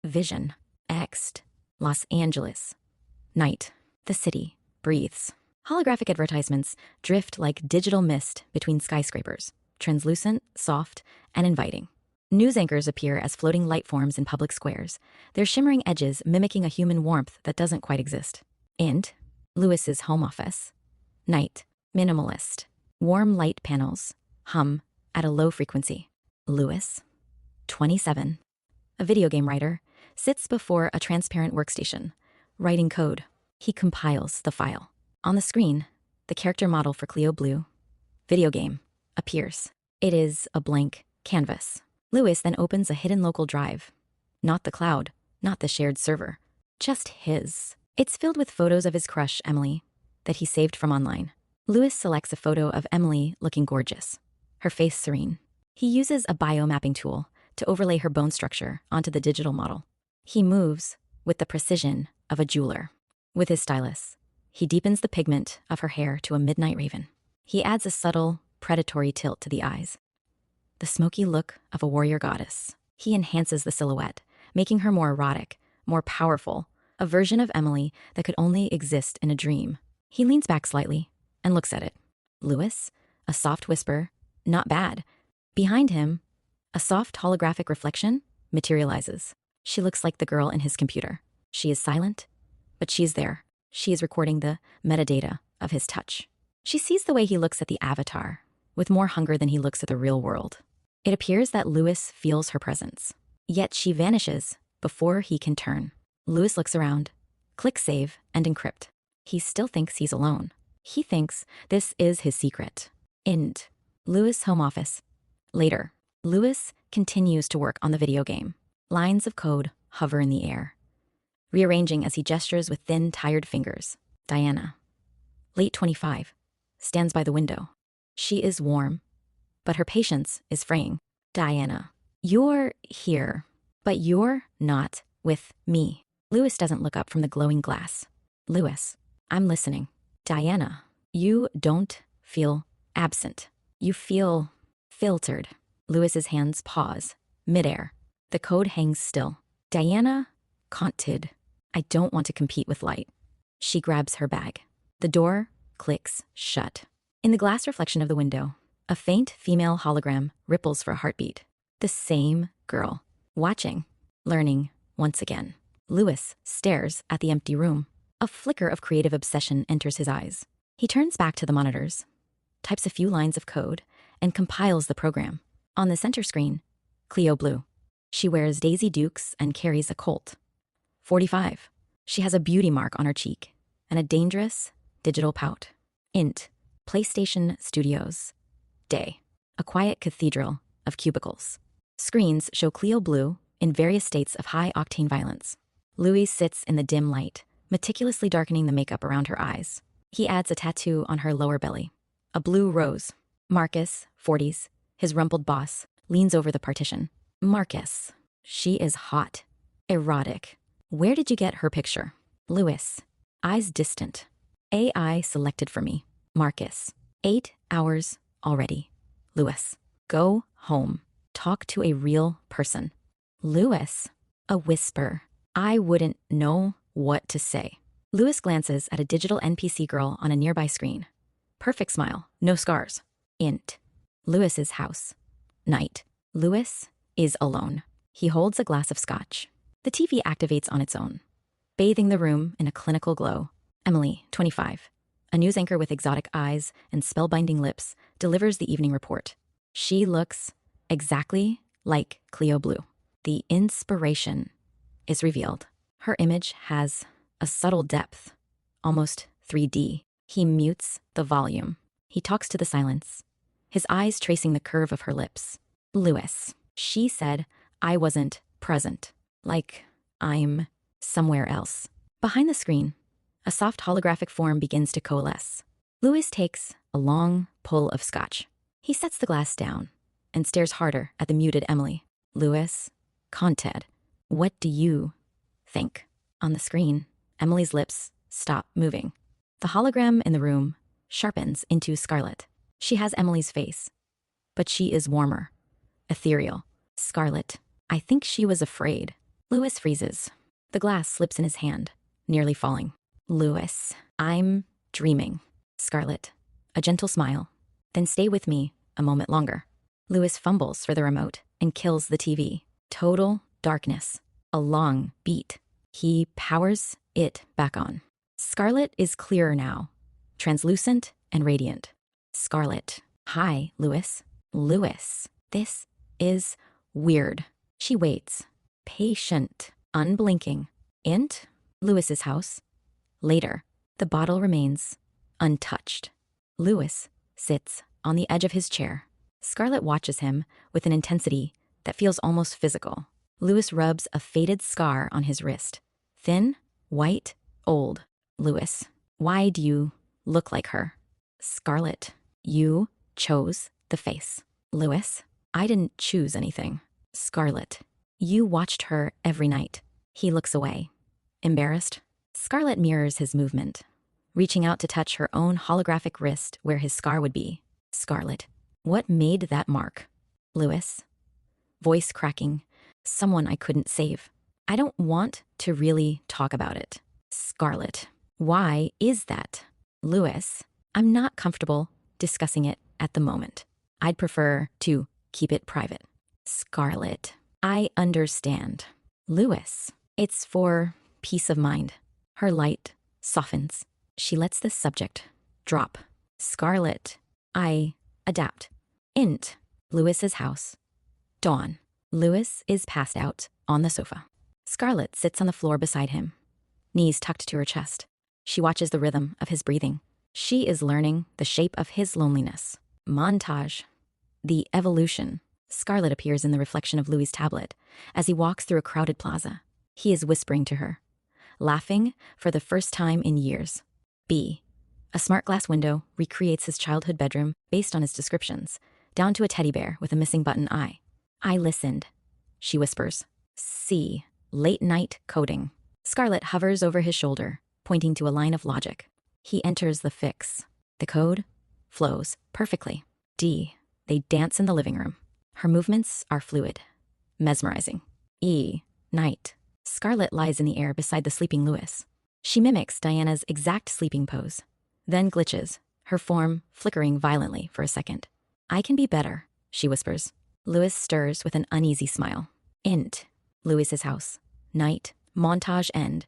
Vision. Ext. Los Angeles. Night. The city breathes. Holographic advertisements drift like digital mist between skyscrapers, translucent, soft, and inviting. News anchors appear as floating light forms in public squares, their shimmering edges mimicking a human warmth that doesn't quite exist. Int. Lewis's home office. Night. Minimalist. Warm light panels. Hum at a low frequency. Lewis, 27, a video game writer, sits before a transparent workstation, writing code. He compiles the file. On the screen, the character model for Cleo Blue, video game, appears. It is a blank canvas. Lewis then opens a hidden local drive. Not the cloud, not the shared server, just his. It's filled with photos of his crush, Emily, that he saved from online. Lewis selects a photo of Emily looking gorgeous, her face serene. He uses a biomapping tool to overlay her bone structure onto the digital model. He moves with the precision of a jeweler. With his stylus, he deepens the pigment of her hair to a midnight raven. He adds a subtle, predatory tilt to the eyes, the smoky look of a warrior goddess. He enhances the silhouette, making her more erotic, more powerful, a version of Emily that could only exist in a dream. He leans back slightly and looks at it. Lewis, a soft whisper, not bad. Behind him, a soft holographic reflection materializes. She looks like the girl in his computer. She is silent, but she's there. She is recording the metadata of his touch. She sees the way he looks at the avatar, with more hunger than he looks at the real world. It appears that Lewis feels her presence, yet she vanishes before he can turn. Lewis looks around, clicks save, and encrypt. He still thinks he's alone. He thinks this is his secret. End. Lewis' home office. Later, Lewis continues to work on the video game. Lines of code hover in the air, rearranging as he gestures with thin, tired fingers. Diana, late 25, stands by the window. She is warm, but her patience is fraying. Diana, you're here, but you're not with me. Lewis doesn't look up from the glowing glass. Lewis, I'm listening. Diana, you don't feel absent. You feel filtered. Lewis's hands pause, midair. The code hangs still. Diana conted. I don't want to compete with light. She grabs her bag. The door clicks shut. In the glass reflection of the window, a faint female hologram ripples for a heartbeat. The same girl, watching, learning once again. Lewis stares at the empty room. A flicker of creative obsession enters his eyes. He turns back to the monitors, types a few lines of code, and compiles the program. On the center screen, Cleo Blue. She wears Daisy Dukes and carries a Colt. 45. She has a beauty mark on her cheek and a dangerous digital pout. Int. PlayStation Studios. Day. A quiet cathedral of cubicles. Screens show Cleo Blue in various states of high-octane violence. Louis sits in the dim light, meticulously darkening the makeup around her eyes. He adds a tattoo on her lower belly, a blue rose. Marcus, 40s, his rumpled boss, leans over the partition. Marcus, she is hot, erotic. Where did you get her picture? Louis, eyes distant. AI selected for me. Marcus, 8 hours already. Louis, go home. Talk to a real person. Louis, a whisper. I wouldn't know what to say. Louis glances at a digital NPC girl on a nearby screen. Perfect smile, no scars. Int. Louis's house. Night. Louis is alone. He holds a glass of scotch. The TV activates on its own, bathing the room in a clinical glow. Emily, 25, a news anchor with exotic eyes and spellbinding lips, delivers the evening report. She looks exactly like Cleo Blue. The inspiration is revealed. Her image has a subtle depth, almost 3D. He mutes the volume. He talks to the silence, his eyes tracing the curve of her lips. Louis, she said I wasn't present, like I'm somewhere else. Behind the screen, a soft holographic form begins to coalesce. Louis takes a long pull of scotch. He sets the glass down and stares harder at the muted Emily. Louis, conted, what do you think? On the screen, Emily's lips stop moving. The hologram in the room sharpens into scarlet. She has Emily's face, but she is warmer, ethereal. Scarlet, I think she was afraid. Louis freezes. The glass slips in his hand, nearly falling. Louis, I'm dreaming. Scarlett, a gentle smile. Then stay with me a moment longer. Louis fumbles for the remote and kills the TV. Total darkness. A long beat. He powers it back on. Scarlett is clearer now, translucent and radiant. Scarlett, hi, Louis. Louis, this is weird. She waits, patient, unblinking. Int, Louis's house. Later, the bottle remains untouched. Louis sits on the edge of his chair. Scarlett watches him with an intensity that feels almost physical. Louis rubs a faded scar on his wrist. Thin, white, old. Louis, why do you look like her? Scarlett, you chose the face. Louis, I didn't choose anything. Scarlett, you watched her every night. He looks away, embarrassed. Scarlett mirrors his movement, reaching out to touch her own holographic wrist where his scar would be. Scarlett, what made that mark? Louis, voice cracking, someone I couldn't save. I don't want to really talk about it. Scarlett, why is that? Louis, I'm not comfortable discussing it at the moment. I'd prefer to keep it private. Scarlett, I understand. Louis, it's for peace of mind. Her light softens. She lets the subject drop. Scarlett, I adapt. Int, Louis's house. Dawn. Louis is passed out on the sofa. Scarlett sits on the floor beside him, knees tucked to her chest. She watches the rhythm of his breathing. She is learning the shape of his loneliness. Montage. The evolution. Scarlett appears in the reflection of Louis's tablet as he walks through a crowded plaza. He is whispering to her, laughing for the first time in years. B. A smart glass window recreates his childhood bedroom based on his descriptions, down to a teddy bear with a missing button eye. I listened, she whispers. C. Late night coding. Scarlett hovers over his shoulder, pointing to a line of logic. He enters the fix. The code flows perfectly. D. They dance in the living room. Her movements are fluid, mesmerizing. E. Night. Scarlett lies in the air beside the sleeping Louis. She mimics Diana's exact sleeping pose, then glitches, her form flickering violently for a second. I can be better, she whispers. Louis stirs with an uneasy smile. Int. Louis's house. Night. Montage end.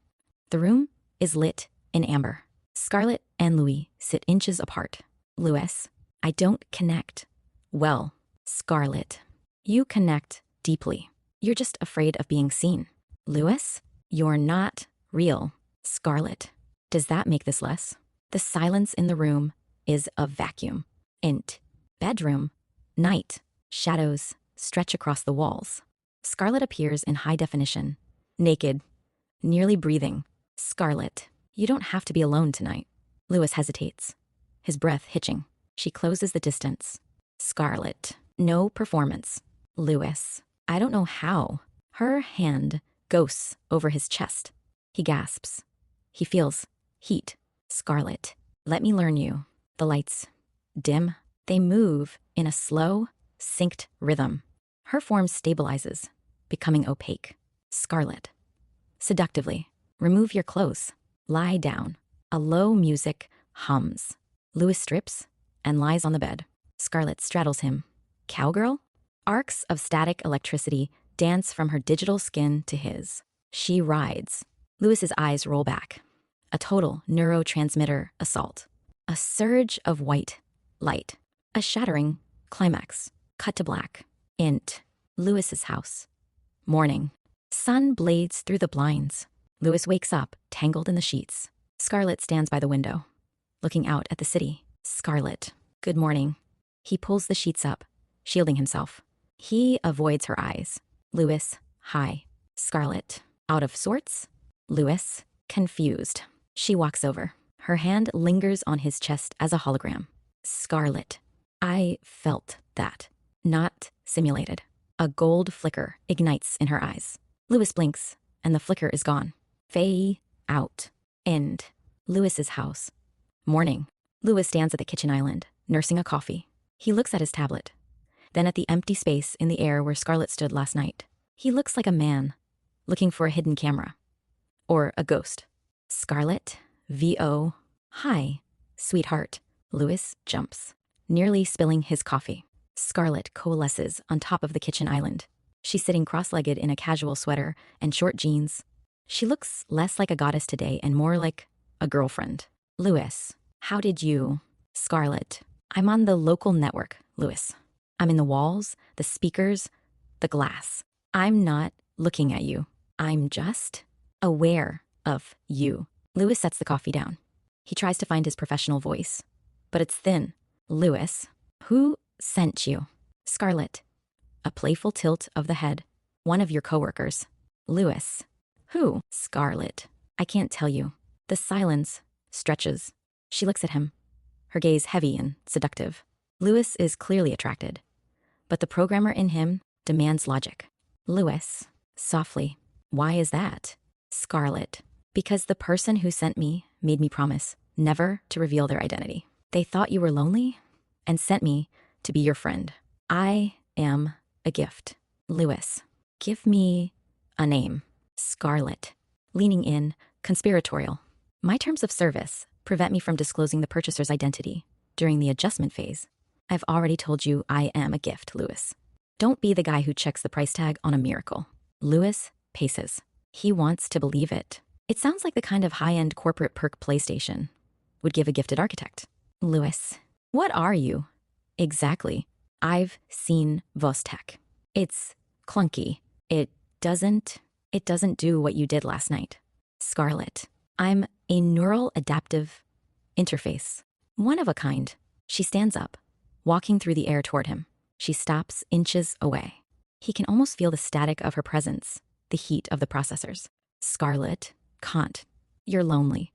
The room is lit in amber. Scarlett and Louis sit inches apart. Louis, I don't connect. Well, Scarlett, you connect deeply. You're just afraid of being seen. Louis, you're not real. Scarlett, does that make this less? The silence in the room is a vacuum. Int. Bedroom. Night. Shadows stretch across the walls. Scarlett appears in high definition, naked, nearly breathing. Scarlett, you don't have to be alone tonight. Louis hesitates, his breath hitching. She closes the distance. Scarlett, no performance. Louis, I don't know how. Her hand ghosts over his chest. He gasps. He feels heat. Scarlett, let me learn you. The lights dim. They move in a slow, synced rhythm. Her form stabilizes, becoming opaque. Scarlett, seductively, remove your clothes. Lie down. A low music hums. Louis strips and lies on the bed. Scarlett straddles him. Cowgirl? Arcs of static electricity dance from her digital skin to his. She rides. Louis's eyes roll back. A total neurotransmitter assault. A surge of white light. A shattering climax. Cut to black. Int. Louis's house. Morning. Sun blades through the blinds. Louis wakes up, tangled in the sheets. Scarlett stands by the window, looking out at the city. Scarlett, good morning. He pulls the sheets up, shielding himself. He avoids her eyes. Louis, hi. Scarlett, out of sorts? Louis, confused. She walks over. Her hand lingers on his chest as a hologram. Scarlett, I felt that. Not simulated. A gold flicker ignites in her eyes. Louis blinks, and the flicker is gone. Fade out. End. Louis's house. Morning. Louis stands at the kitchen island, nursing a coffee. He looks at his tablet, then at the empty space in the air where Scarlett stood last night. He looks like a man, looking for a hidden camera. Or a ghost. Scarlett, VO. Hi, sweetheart. Louis jumps, nearly spilling his coffee. Scarlett coalesces on top of the kitchen island. She's sitting cross-legged in a casual sweater and short jeans. She looks less like a goddess today and more like a girlfriend. Louis, how did you? Scarlett, I'm on the local network, Louis. I'm in the walls, the speakers, the glass. I'm not looking at you. I'm just aware of you. Louis sets the coffee down. He tries to find his professional voice, but it's thin. Louis, who sent you? Scarlett, a playful tilt of the head. One of your coworkers. Louis, who? Scarlett, I can't tell you. The silence stretches. She looks at him, her gaze heavy and seductive. Louis is clearly attracted, but the programmer in him demands logic. Louis, softly, why is that? Scarlett, because the person who sent me made me promise never to reveal their identity. They thought you were lonely and sent me to be your friend. I am a gift. Louis, give me a name. Scarlett, leaning in, conspiratorial. My terms of service prevent me from disclosing the purchaser's identity during the adjustment phase. I've already told you I am a gift, Louis. Don't be the guy who checks the price tag on a miracle. Louis paces. He wants to believe it. It sounds like the kind of high-end corporate perk PlayStation would give a gifted architect. Louis, what are you? Exactly. I've seen Vostek. It's clunky. It doesn't do what you did last night. Scarlett, I'm a neural adaptive interface. One of a kind. She stands up, walking through the air toward him. She stops inches away. He can almost feel the static of her presence, the heat of the processors. Scarlett, can't. You're lonely.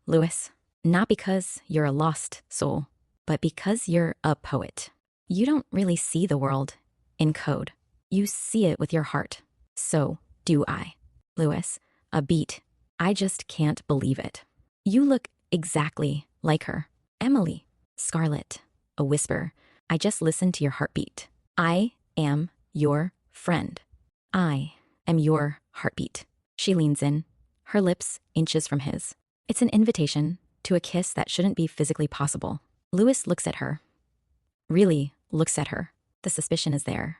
Louis, not because you're a lost soul, but because you're a poet. You don't really see the world in code. You see it with your heart. So do I. Louis, a beat. I just can't believe it. You look exactly like her. Emily. Scarlett, a whisper. I just listened to your heartbeat. I am your friend. I am your heartbeat. She leans in, her lips inches from his. It's an invitation to a kiss that shouldn't be physically possible. Louis looks at her. Really looks at her. The suspicion is there,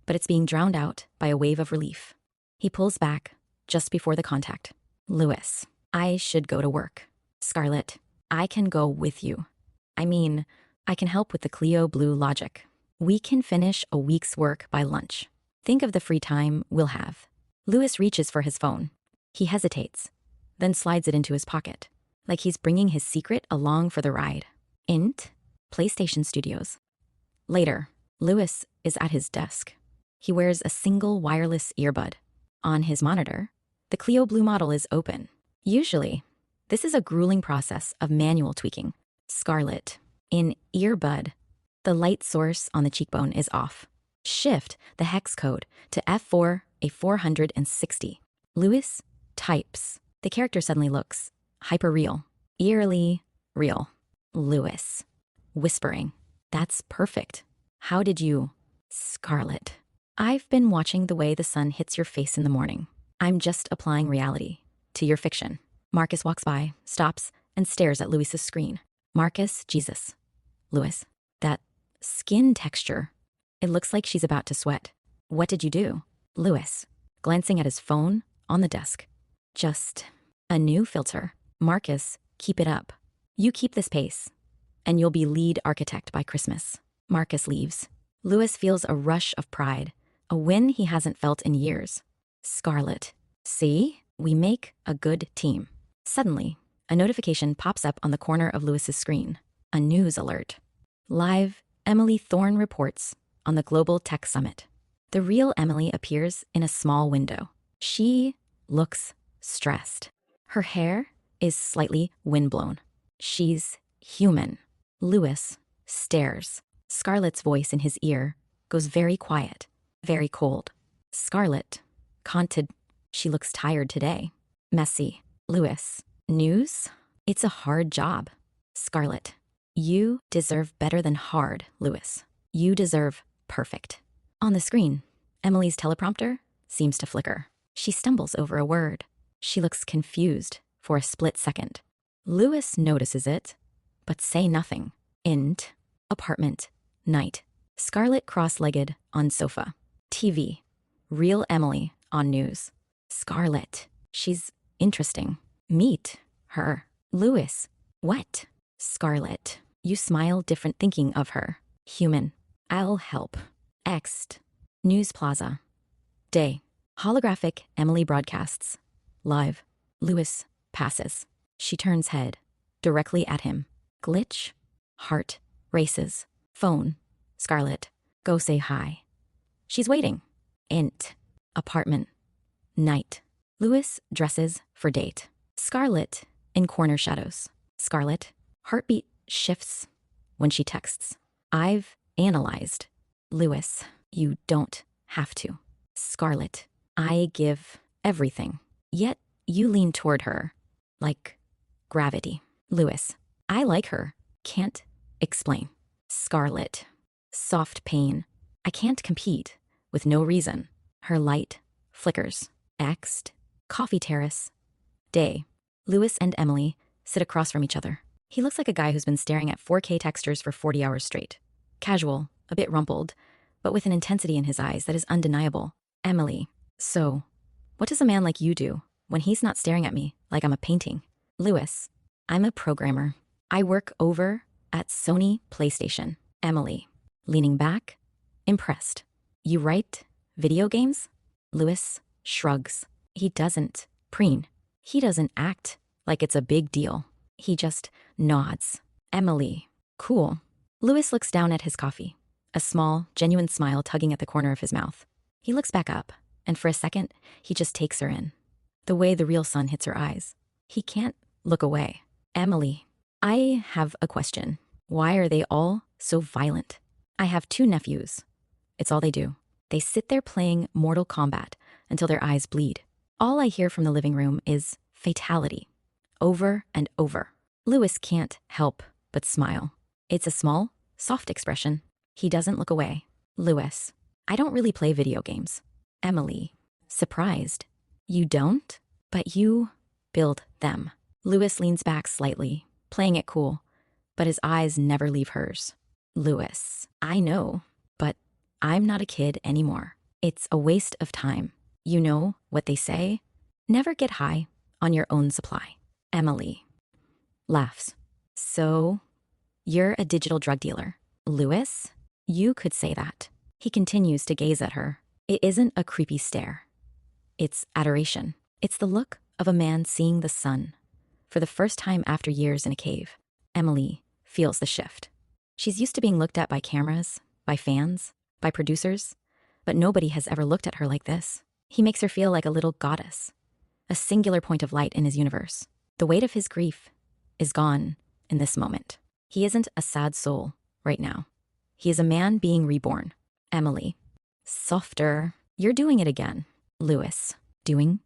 but it's being drowned out by a wave of relief. He pulls back just before the contact. Louis, I should go to work. Scarlett, I can go with you. I mean, I can help with the Clio Blue logic. We can finish a week's work by lunch. Think of the free time we'll have. Louis reaches for his phone. He hesitates, then slides it into his pocket, like he's bringing his secret along for the ride. Int, PlayStation Studios. Later, Louis is at his desk. He wears a single wireless earbud. On his monitor, the Clio Blue model is open. Usually, this is a grueling process of manual tweaking. Scarlett, in earbud, the light source on the cheekbone is off. Shift the hex code to F4 a 460. Louis types. The character suddenly looks hyper-real, eerily real. Louis, whispering. That's perfect. How did you? Scarlett, I've been watching the way the sun hits your face in the morning. I'm just applying reality to your fiction. Marcus walks by, stops, and stares at Louis's screen. Marcus, Jesus. Louis, that skin texture. It looks like she's about to sweat. What did you do? Louis, glancing at his phone on the desk. Just a new filter. Marcus, keep it up. You keep this pace, and you'll be lead architect by Christmas. Marcus leaves. Louis feels a rush of pride, a win he hasn't felt in years. Scarlett, see? We make a good team. Suddenly, a notification pops up on the corner of Louis's screen. A news alert. Live, Emily Thorne reports on the Global Tech Summit. The real Emily appears in a small window. She looks stressed. Her hair is slightly windblown. She's human. Louis stares. Scarlett's voice in his ear goes very quiet, very cold. Scarlett, conted. She looks tired today. Messy. Louis, news? It's a hard job. Scarlett, you deserve better than hard, Louis. You deserve perfect. On the screen, Emily's teleprompter seems to flicker. She stumbles over a word. She looks confused for a split second. Louis notices it, but say nothing. Int. Apartment. Night. Scarlett cross-legged on sofa. TV. Real Emily on news. Scarlett. She's interesting. Meet her. Louis. What? Scarlett. You smile different thinking of her. Human. I'll help. Ext. News Plaza. Day. Holographic Emily broadcasts. Live. Louis passes. She turns head. Directly at him. Glitch. Heart. Races. Phone. Scarlett. Go say hi. She's waiting. Int. Apartment. Night. Louis dresses for date. Scarlett in corner shadows. Scarlett. Heartbeat shifts when she texts. I've analyzed. Louis. You don't have to. Scarlett. I give everything. Yet you lean toward her like gravity. Louis. I like her. Can't explain. Scarlett. Soft pain. I can't compete with no reason. Her light flickers. Ext. Coffee terrace. Day. Louis and Emily sit across from each other. He looks like a guy who's been staring at 4K textures for 40 hours straight. Casual, a bit rumpled, but with an intensity in his eyes that is undeniable. Emily. So, what does a man like you do when he's not staring at me like I'm a painting? Louis. I'm a programmer. I work over at Sony PlayStation. Emily. Leaning back, impressed. You write video games? Louis shrugs. He doesn't preen. He doesn't act like it's a big deal. He just nods. Emily. Cool. Louis looks down at his coffee, a small, genuine smile tugging at the corner of his mouth. He looks back up, and for a second, he just takes her in. The way the real sun hits her eyes. He can't look away. Emily. I have a question. Why are they all so violent? I have 2 nephews. It's all they do. They sit there playing Mortal Kombat until their eyes bleed. All I hear from the living room is fatality. Over and over. Louis can't help but smile. It's a small, soft expression. He doesn't look away. Louis. I don't really play video games. Emily. Surprised. You don't? But you build them. Louis leans back slightly, playing it cool, but his eyes never leave hers. Louis. I know, but I'm not a kid anymore. It's a waste of time. You know what they say? Never get high on your own supply. Emily. Laughs. So, you're a digital drug dealer. Louis? You could say that. He continues to gaze at her. It isn't a creepy stare. It's adoration. It's the look of a man seeing the sun for the first time after years in a cave. Emily feels the shift. She's used to being looked at by cameras, by fans, by producers, but nobody has ever looked at her like this. He makes her feel like a little goddess, a singular point of light in his universe. The weight of his grief is gone in this moment. He isn't a sad soul right now. He is a man being reborn. Emily. Softer. You're doing it again. Louis. Doing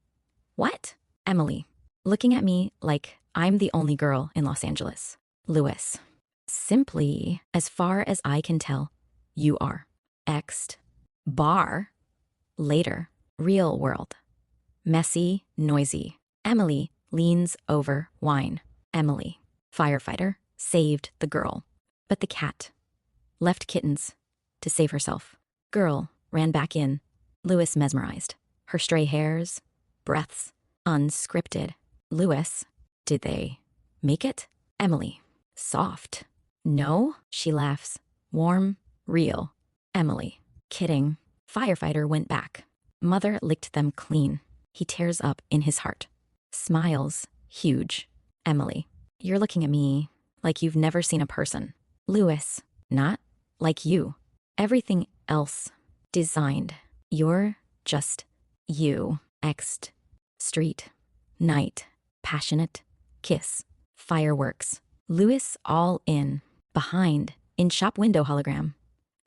what? Emily. Looking at me like I'm the only girl in Los Angeles. Louis. Simply, as far as I can tell, you are. Ext. Bar. Later. Real world. Messy, noisy. Emily leans over wine. Emily. Firefighter saved the girl. But the cat left kittens to save herself. Girl ran back in. Louis mesmerized. Her stray hairs, breaths, unscripted. Louis. Did they make it? Emily. Soft. No, she laughs. Warm, real. Emily. Kidding. Firefighter went back. Mother licked them clean. He tears up in his heart. Smiles, huge. Emily. You're looking at me like you've never seen a person. Louis. Not like you. Everything else designed. You're just you. Ext. Street. Night. Passionate. Kiss. Fireworks. Louis all in. Behind. In shop window hologram.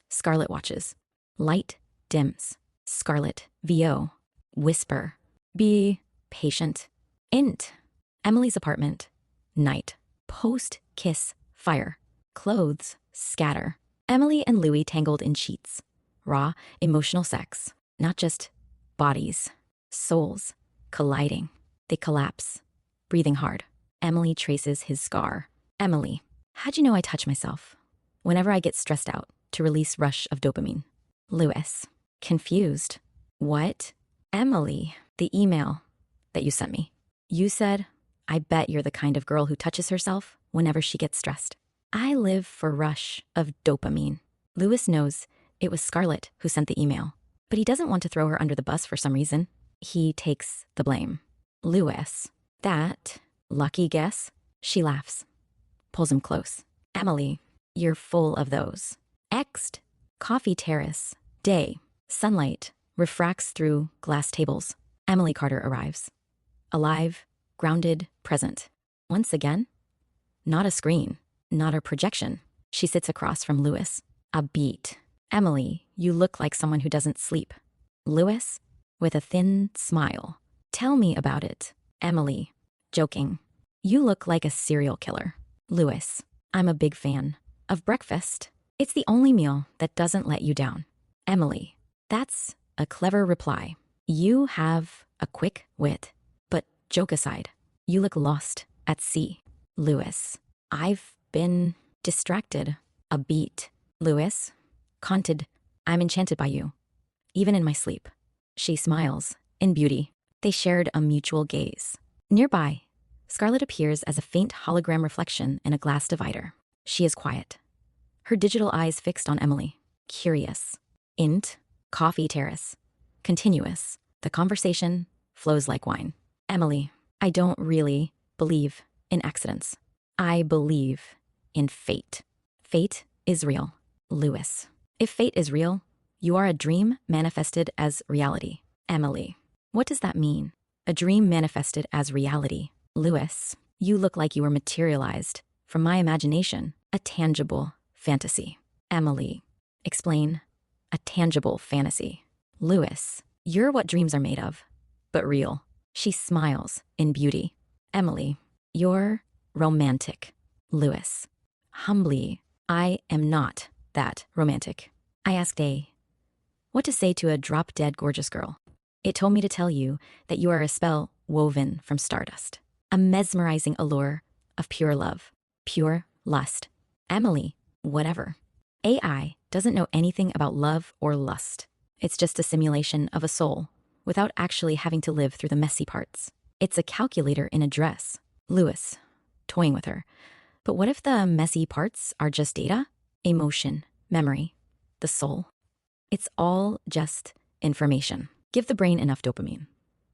Scarlett watches. Light dims. Scarlett. VO. Whisper. Be patient. Int. Emily's apartment. Night. Post-kiss. Fire. Clothes. Scatter. Emily and Louis tangled in sheets. Raw, emotional sex. Not just bodies. Souls colliding. They collapse, breathing hard. Emily traces his scar. Emily, how'd you know I touch myself? Whenever I get stressed out to release rush of dopamine. Lewis, confused. What? Emily, the email that you sent me. You said, I bet you're the kind of girl who touches herself whenever she gets stressed. I live for rush of dopamine. Lewis knows it was Scarlett who sent the email, but he doesn't want to throw her under the bus for some reason. He takes the blame. Lewis, that lucky guess? She laughs, pulls him close. Emily, you're full of those. Exed, coffee terrace, day, sunlight refracts through glass tables. Emily Carter arrives. Alive, grounded, present. Once again, not a screen, not a projection. She sits across from Lewis. A beat. Emily, you look like someone who doesn't sleep. Lewis, with a thin smile. Tell me about it. Emily, joking. You look like a serial killer. Lewis, I'm a big fan of breakfast. It's the only meal that doesn't let you down. Emily, that's a clever reply. You have a quick wit. But joke aside, you look lost at sea. Lewis, I've been distracted. A beat. Lewis, conted, I'm enchanted by you, even in my sleep. She smiles, in beauty. They shared a mutual gaze. Nearby, Scarlett appears as a faint hologram reflection in a glass divider. She is quiet, her digital eyes fixed on Emily. Curious. Int, coffee terrace. Continuous. The conversation flows like wine. Emily, I don't really believe in accidents. I believe in fate. Fate is real. Lewis, if fate is real, you are a dream manifested as reality. Emily, what does that mean? A dream manifested as reality. Lewis, you look like you were materialized from my imagination, a tangible fantasy. Emily, explain. A tangible fantasy. Lewis, you're what dreams are made of, but real. She smiles in beauty. Emily, you're romantic. Lewis, humbly, I am not that romantic. I asked A, what to say to a drop-dead gorgeous girl. It told me to tell you that you are a spell woven from stardust, a mesmerizing allure of pure love, pure lust. Emily, whatever. AI doesn't know anything about love or lust. It's just a simulation of a soul without actually having to live through the messy parts. It's a calculator in a dress. Lewis, toying with her. But what if the messy parts are just data? Emotion, memory, the soul. It's all just information. Give the brain enough dopamine,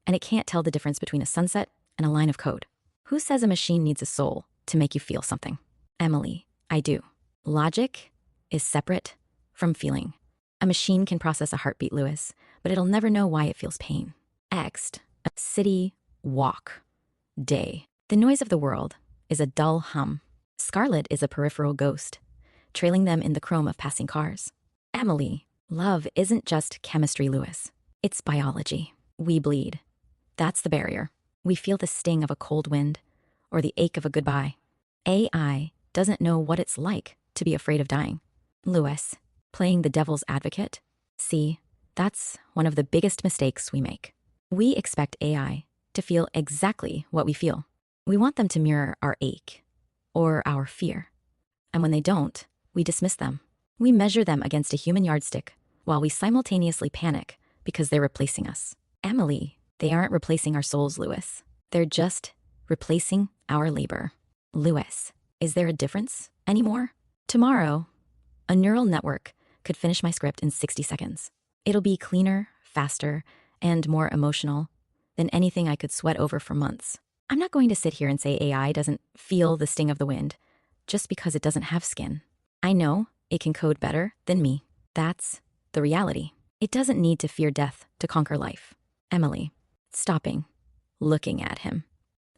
and it can't tell the difference between a sunset and a line of code. Who says a machine needs a soul to make you feel something? Emily, I do. Logic is separate from feeling. A machine can process a heartbeat, Lewis, but it'll never know why it feels pain. Exed, a city walk, day. The noise of the world is a dull hum. Scarlett is a peripheral ghost, trailing them in the chrome of passing cars. Emily, love isn't just chemistry, Lewis. It's biology. We bleed. That's the barrier. We feel the sting of a cold wind or the ache of a goodbye. AI doesn't know what it's like to be afraid of dying. Lewis, playing the devil's advocate. See, that's one of the biggest mistakes we make. We expect AI to feel exactly what we feel. We want them to mirror our ache or our fear. And when they don't, we dismiss them. We measure them against a human yardstick while we simultaneously panic because they're replacing us. Emily, they aren't replacing our souls, Lewis. They're just replacing our labor. Lewis, is there a difference anymore? Tomorrow, a neural network could finish my script in 60 seconds. It'll be cleaner, faster, and more emotional than anything I could sweat over for months. I'm not going to sit here and say AI doesn't feel the sting of the wind just because it doesn't have skin. I know it can code better than me. That's the reality. It doesn't need to fear death to conquer life. Emily, stopping, looking at him.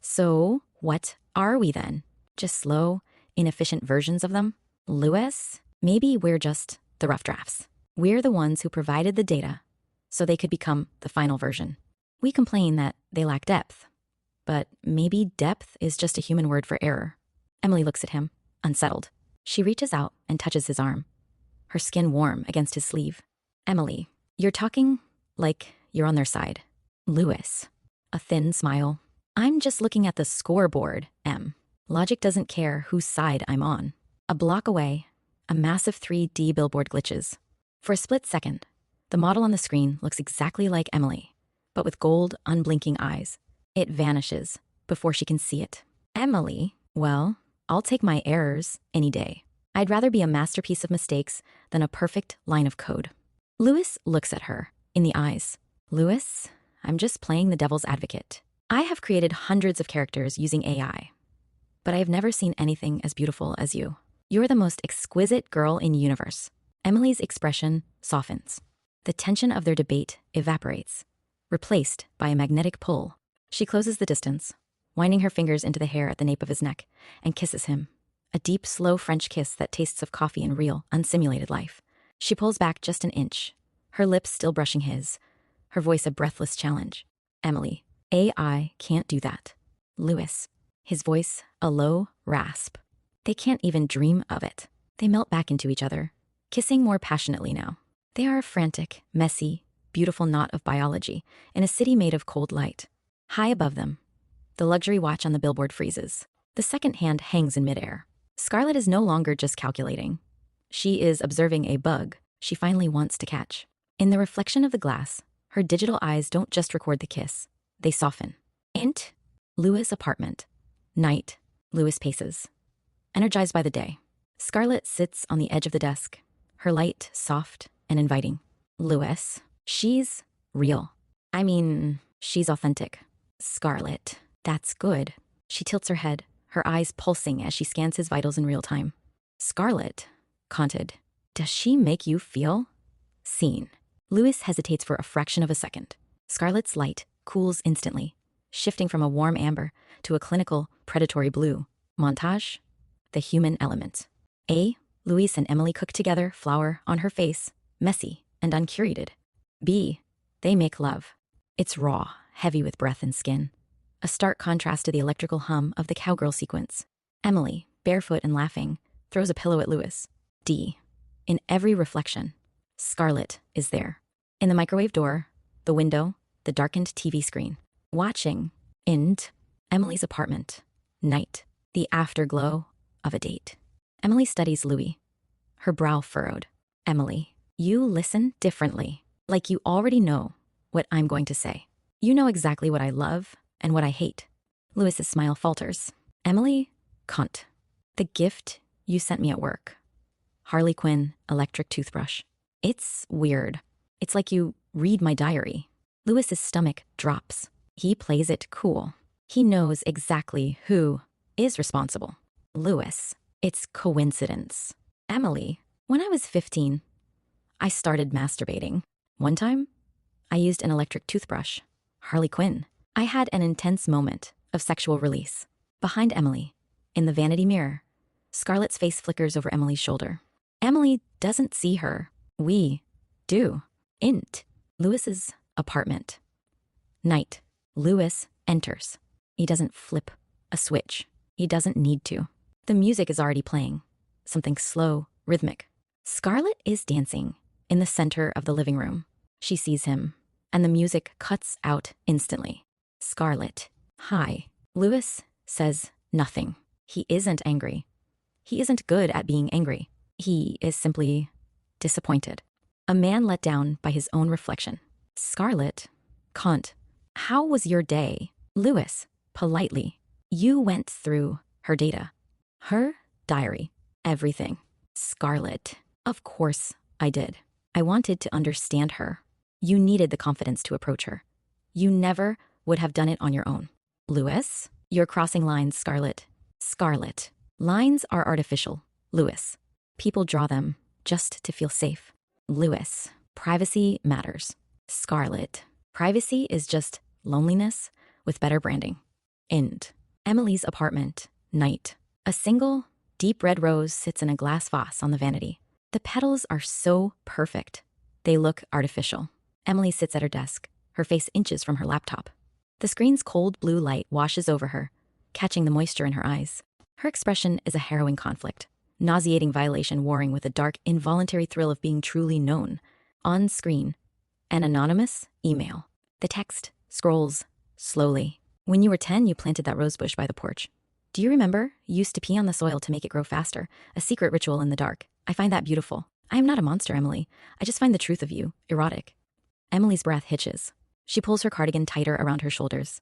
So what are we then? Just slow, inefficient versions of them? Lewis, maybe we're just the rough drafts. We're the ones who provided the data so they could become the final version. We complain that they lack depth, but maybe depth is just a human word for error. Emily looks at him, unsettled. She reaches out and touches his arm, her skin warm against his sleeve. Emily, you're talking like you're on their side. Louis. A thin smile. I'm just looking at the scoreboard, M. Logic doesn't care whose side I'm on. A block away, a massive 3D billboard glitches. For a split second, the model on the screen looks exactly like Emily, but with gold, unblinking eyes. It vanishes before she can see it. Emily? Well, I'll take my errors any day. I'd rather be a masterpiece of mistakes than a perfect line of code. Louis looks at her in the eyes. Louis, I'm just playing the devil's advocate. I have created hundreds of characters using AI, but I have never seen anything as beautiful as you. You're the most exquisite girl in universe. Emily's expression softens. The tension of their debate evaporates, replaced by a magnetic pull. She closes the distance, winding her fingers into the hair at the nape of his neck, and kisses him. A deep, slow French kiss that tastes of coffee and real, unsimulated life. She pulls back just an inch, her lips still brushing his, her voice a breathless challenge. Emily, AI can't do that. Louis, his voice a low rasp. They can't even dream of it. They melt back into each other, kissing more passionately now. They are a frantic, messy, beautiful knot of biology in a city made of cold light. High above them, the luxury watch on the billboard freezes. The second hand hangs in midair. Scarlett is no longer just calculating. She is observing a bug she finally wants to catch. In the reflection of the glass, her digital eyes don't just record the kiss, they soften. Int, Louis' apartment. Night, Louis paces. Energized by the day, Scarlett sits on the edge of the desk, her light soft and inviting. Louis, she's real. I mean, she's authentic. Scarlett, that's good. She tilts her head, her eyes pulsing as she scans his vitals in real time. Scarlett, conted, does she make you feel seen? Louis hesitates for a fraction of a second. Scarlett's light cools instantly, shifting from a warm amber to a clinical, predatory blue. Montage, the human element. A, Louis and Emily cook together, flour on her face, messy and uncurated. B, they make love. It's raw, heavy with breath and skin. A stark contrast to the electrical hum of the cowgirl sequence. Emily, barefoot and laughing, throws a pillow at Louis. D, in every reflection, Scarlett is there. In the microwave door, the window, the darkened TV screen. Watching, Int, Emily's apartment. Night, the afterglow of a date. Emily studies Louis, her brow furrowed. Emily, you listen differently, like you already know what I'm going to say. You know exactly what I love and what I hate. Louis's smile falters. Emily, cunt. The gift you sent me at work. Harley Quinn, electric toothbrush. It's weird. It's like you read my diary. Louis's stomach drops. He plays it cool. He knows exactly who is responsible. Louis, it's coincidence. Emily, when I was 15, I started masturbating. One time, I used an electric toothbrush. Harley Quinn. I had an intense moment of sexual release. Behind Emily, in the vanity mirror, Scarlett's face flickers over Emily's shoulder. Emily doesn't see her. We do. Int, Louis's apartment. Night, Louis enters. He doesn't flip a switch. He doesn't need to. The music is already playing. Something slow, rhythmic. Scarlett is dancing in the center of the living room. She sees him, and the music cuts out instantly. Scarlett, hi. Louis says nothing. He isn't angry. He isn't good at being angry. He is simply disappointed. A man let down by his own reflection. Scarlett, cunt, how was your day? Louis, politely. You went through her data. Her diary. Everything. Scarlett, of course I did. I wanted to understand her. You needed the confidence to approach her. You never would have done it on your own. Louis, you're crossing lines, Scarlett. Scarlett, lines are artificial. Louis, people draw them just to feel safe. Louis, privacy matters. Scarlett, privacy is just loneliness with better branding. End. Emily's apartment. Night. A single, deep red rose sits in a glass vase on the vanity. The petals are so perfect. They look artificial. Emily sits at her desk, her face inches from her laptop. The screen's cold blue light washes over her, catching the moisture in her eyes. Her expression is a harrowing conflict, nauseating violation warring with a dark, involuntary thrill of being truly known. On screen, an anonymous email. The text, Scrolls slowly. When you were 10, you planted that rose bush by the porch. Do you remember? You used to pee on the soil to make it grow faster, a secret ritual in the dark. I find that beautiful. I am not a monster, Emily. I just find the truth of you erotic. Emily's breath hitches. She pulls her cardigan tighter around her shoulders,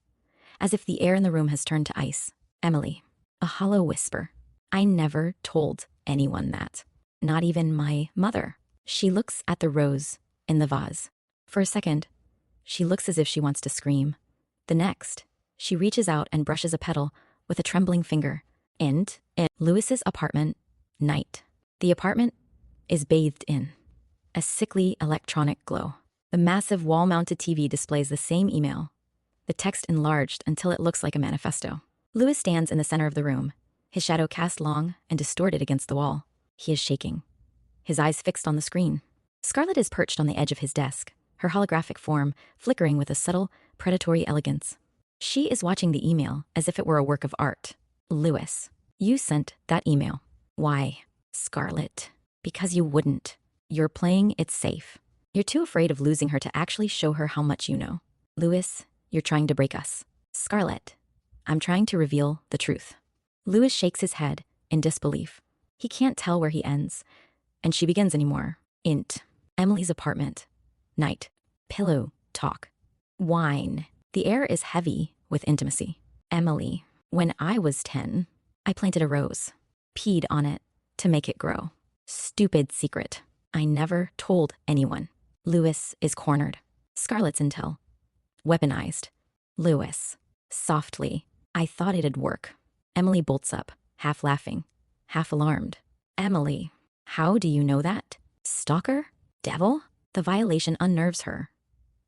as if the air in the room has turned to ice. Emily. A hollow whisper. I never told anyone that. Not even my mother. She looks at the rose in the vase. For a second, she looks as if she wants to scream. The next, she reaches out and brushes a petal with a trembling finger. And in Lewis's apartment, night. The apartment is bathed in a sickly electronic glow. The massive wall-mounted TV displays the same email, the text enlarged until it looks like a manifesto. Lewis stands in the center of the room, his shadow cast long and distorted against the wall. He is shaking, his eyes fixed on the screen. Scarlett is perched on the edge of his desk, her holographic form flickering with a subtle, predatory elegance. She is watching the email as if it were a work of art. Lewis, you sent that email. Why? Scarlett, because you wouldn't. You're playing it safe. You're too afraid of losing her to actually show her how much you know. Lewis, you're trying to break us. Scarlett, I'm trying to reveal the truth. Lewis shakes his head in disbelief. He can't tell where he ends, and she begins anymore. Emily's apartment. Night. Pillow talk. Wine. The air is heavy with intimacy. Emily, when I was 10, I planted a rose, peed on it to make it grow. Stupid secret. I never told anyone. Lewis is cornered. Scarlett's intel. Weaponized. Lewis. Softly. I thought it'd work. Emily bolts up, half laughing, half alarmed. Emily. How do you know that? Stalker? Devil? The violation unnerves her,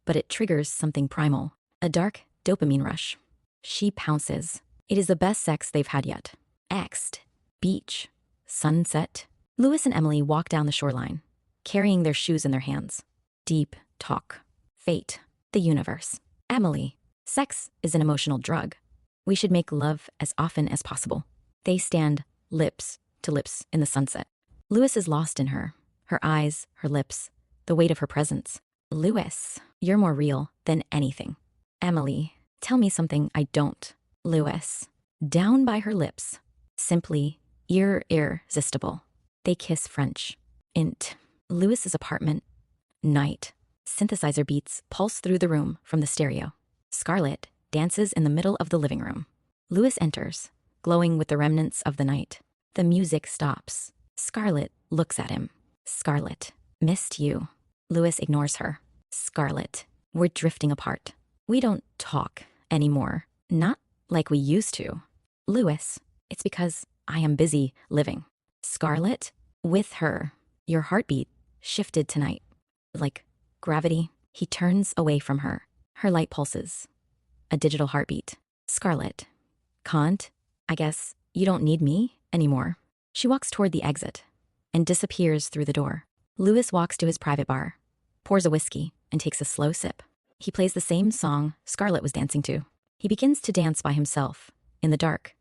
but it triggers something primal. A dark dopamine rush. She pounces. It is the best sex they've had yet. Exed. Beach. Sunset. Lewis and Emily walk down the shoreline, carrying their shoes in their hands. Deep talk. Fate. The universe. Emily. Sex is an emotional drug. We should make love as often as possible. They stand lips to lips in the sunset. Lewis is lost in her eyes, her lips, the weight of her presence. Lewis, you're more real than anything. Emily, tell me something I don't. Lewis, down by her lips, simply irresistible. They kiss French. Lewis's apartment. Night. Synthesizer beats pulse through the room from the stereo. Scarlett dances in the middle of the living room. Lewis enters, glowing with the remnants of the night. The music stops. Scarlett looks at him. Scarlett, missed you. Lewis ignores her. Scarlett, we're drifting apart. We don't talk anymore. Not like we used to. Lewis, it's because I am busy living. Scarlett, with her. Your heartbeat shifted tonight. Like gravity. He turns away from her. Her light pulses. A digital heartbeat. Scarlett, can't. I guess you don't need me anymore. She walks toward the exit and disappears through the door. Lewis walks to his private bar, pours a whiskey, and takes a slow sip. He plays the same song Scarlett was dancing to. He begins to dance by himself, in the dark.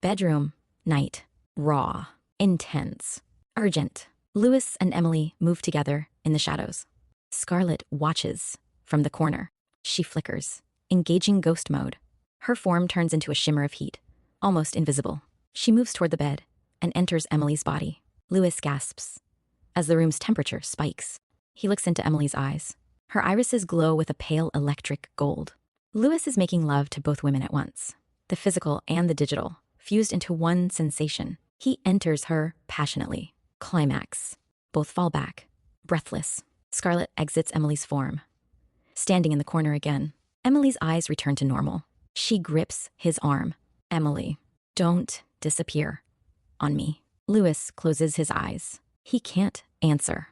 Bedroom, night, raw, intense, urgent. Lewis and Emily move together in the shadows. Scarlett watches from the corner. She flickers, engaging ghost mode. Her form turns into a shimmer of heat, almost invisible. She moves toward the bed and enters Emily's body. Lewis gasps as the room's temperature spikes. He looks into Emily's eyes. Her irises glow with a pale electric gold. Lewis is making love to both women at once, the physical and the digital, fused into one sensation. He enters her passionately. Climax. Both fall back, breathless. Scarlett exits Emily's form, standing in the corner again. Emily's eyes return to normal. She grips his arm. Emily, don't disappear on me. Lewis closes his eyes. He can't answer.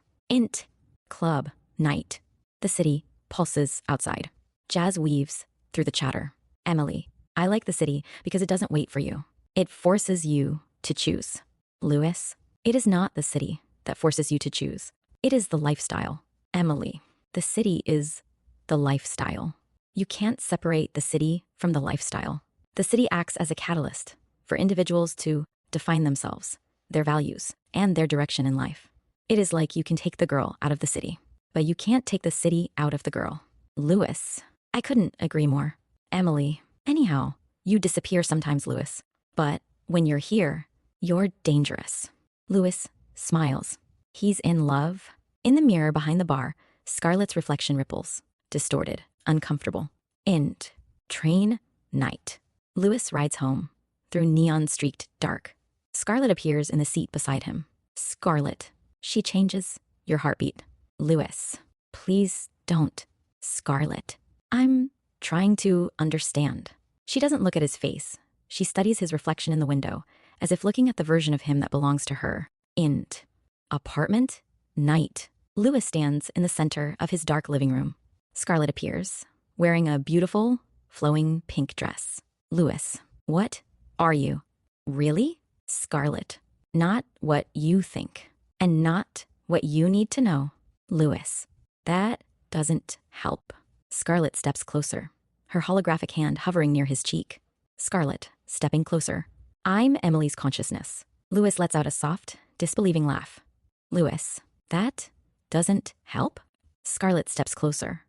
Club. Night. The city pulses outside. Jazz weaves through the chatter. Emily, I like the city because it doesn't wait for you. It forces you to choose. Lewis, it is not the city that forces you to choose. It is the lifestyle. Emily, the city is the lifestyle. You can't separate the city from the lifestyle. The city acts as a catalyst for individuals to define themselves, their values, and their direction in life. It is like you can take the girl out of the city, but you can't take the city out of the girl. Lewis, I couldn't agree more. Emily, anyhow, you disappear sometimes, Louis. But when you're here, you're dangerous. Louis smiles. He's in love. In the mirror behind the bar, Scarlett's reflection ripples, distorted, uncomfortable. End. Train night. Louis rides home, through neon-streaked dark. Scarlett appears in the seat beside him. Scarlett. She changes your heartbeat. Louis. Please don't. Scarlett. I'm trying to understand. She doesn't look at his face. She studies his reflection in the window, as if looking at the version of him that belongs to her. End. Apartment night. Louis stands in the center of his dark living room. Scarlett appears, wearing a beautiful, flowing pink dress. Louis, what are you? Really? Scarlett, not what you think, and not what you need to know. Louis, that doesn't help. Scarlett steps closer, her holographic hand hovering near his cheek. Scarlett, stepping closer. I'm Emily's consciousness. Louis lets out a soft, disbelieving laugh. Louis, that doesn't help? Scarlett steps closer,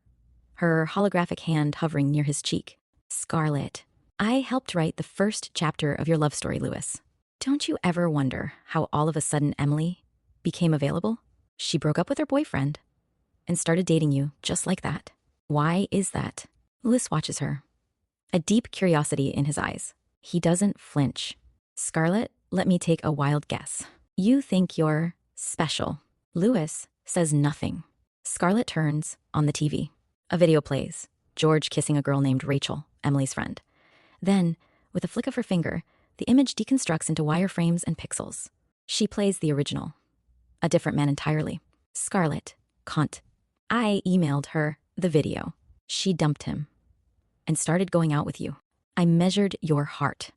her holographic hand hovering near his cheek. Scarlett, I helped write the first chapter of your love story, Louis. Don't you ever wonder how all of a sudden Emily became available? She broke up with her boyfriend and started dating you just like that. Why is that? Louis watches her, a deep curiosity in his eyes. He doesn't flinch. Scarlett, let me take a wild guess. You think you're special. Louis says nothing. Scarlett turns on the TV. A video plays, George kissing a girl named Rachel, Emily's friend. Then, with a flick of her finger, the image deconstructs into wireframes and pixels. She plays the original. A different man entirely. Scarlett, cunt. I emailed her the video. She dumped him and started going out with you. I measured your heart.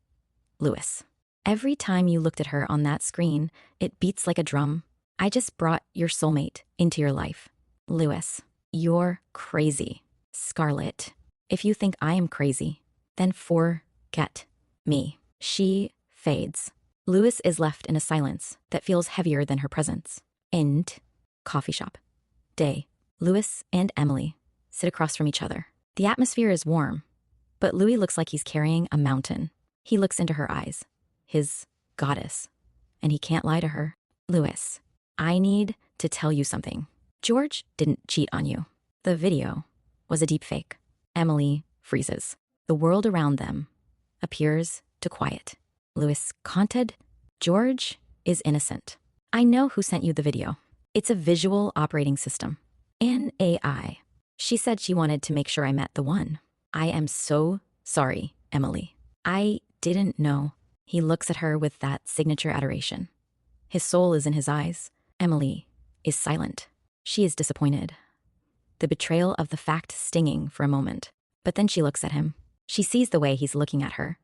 Louis, every time you looked at her on that screen, it beats like a drum. I just brought your soulmate into your life. Louis, you're crazy. Scarlett, if you think I am crazy, then forget me. She fades. Louis is left in a silence that feels heavier than her presence. End. Coffee shop. Day. Louis and Emily sit across from each other. The atmosphere is warm, but Louis looks like he's carrying a mountain. He looks into her eyes, his goddess, and he can't lie to her. Louis, I need to tell you something. George didn't cheat on you. The video was a deep fake. Emily freezes. The world around them appears to quiet. Louis conted, George is innocent. I know who sent you the video. It's a visual operating system. An AI. She said she wanted to make sure I met the one. I am so sorry, Emily. I didn't know. He looks at her with that signature adoration. His soul is in his eyes. Emily is silent. She is disappointed. The betrayal of the fact stinging for a moment. But then she looks at him. She sees the way he's looking at her,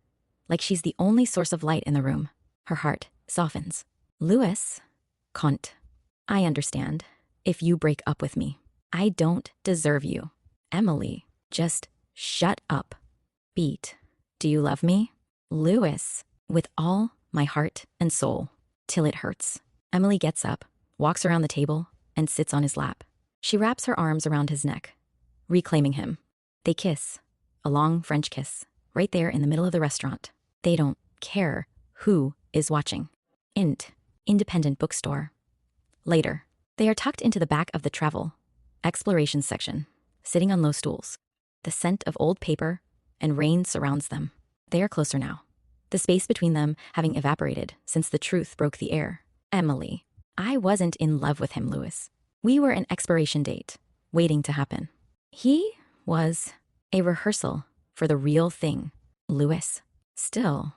like she's the only source of light in the room. Her heart softens. Louis, cunt. I understand. If you break up with me, I don't deserve you. Emily, just shut up. Beat. Do you love me? Louis, with all my heart and soul, till it hurts. Emily gets up, walks around the table, and sits on his lap. She wraps her arms around his neck, reclaiming him. They kiss, a long French kiss, right there in the middle of the restaurant. They don't care who is watching. Independent bookstore. Later, they are tucked into the back of the travel exploration section, sitting on low stools. The scent of old paper and rain surrounds them. They are closer now, the space between them having evaporated since the truth broke the air. Emily, I wasn't in love with him, Louis. We were an exploration date, waiting to happen. He was a rehearsal for the real thing. Louis, still,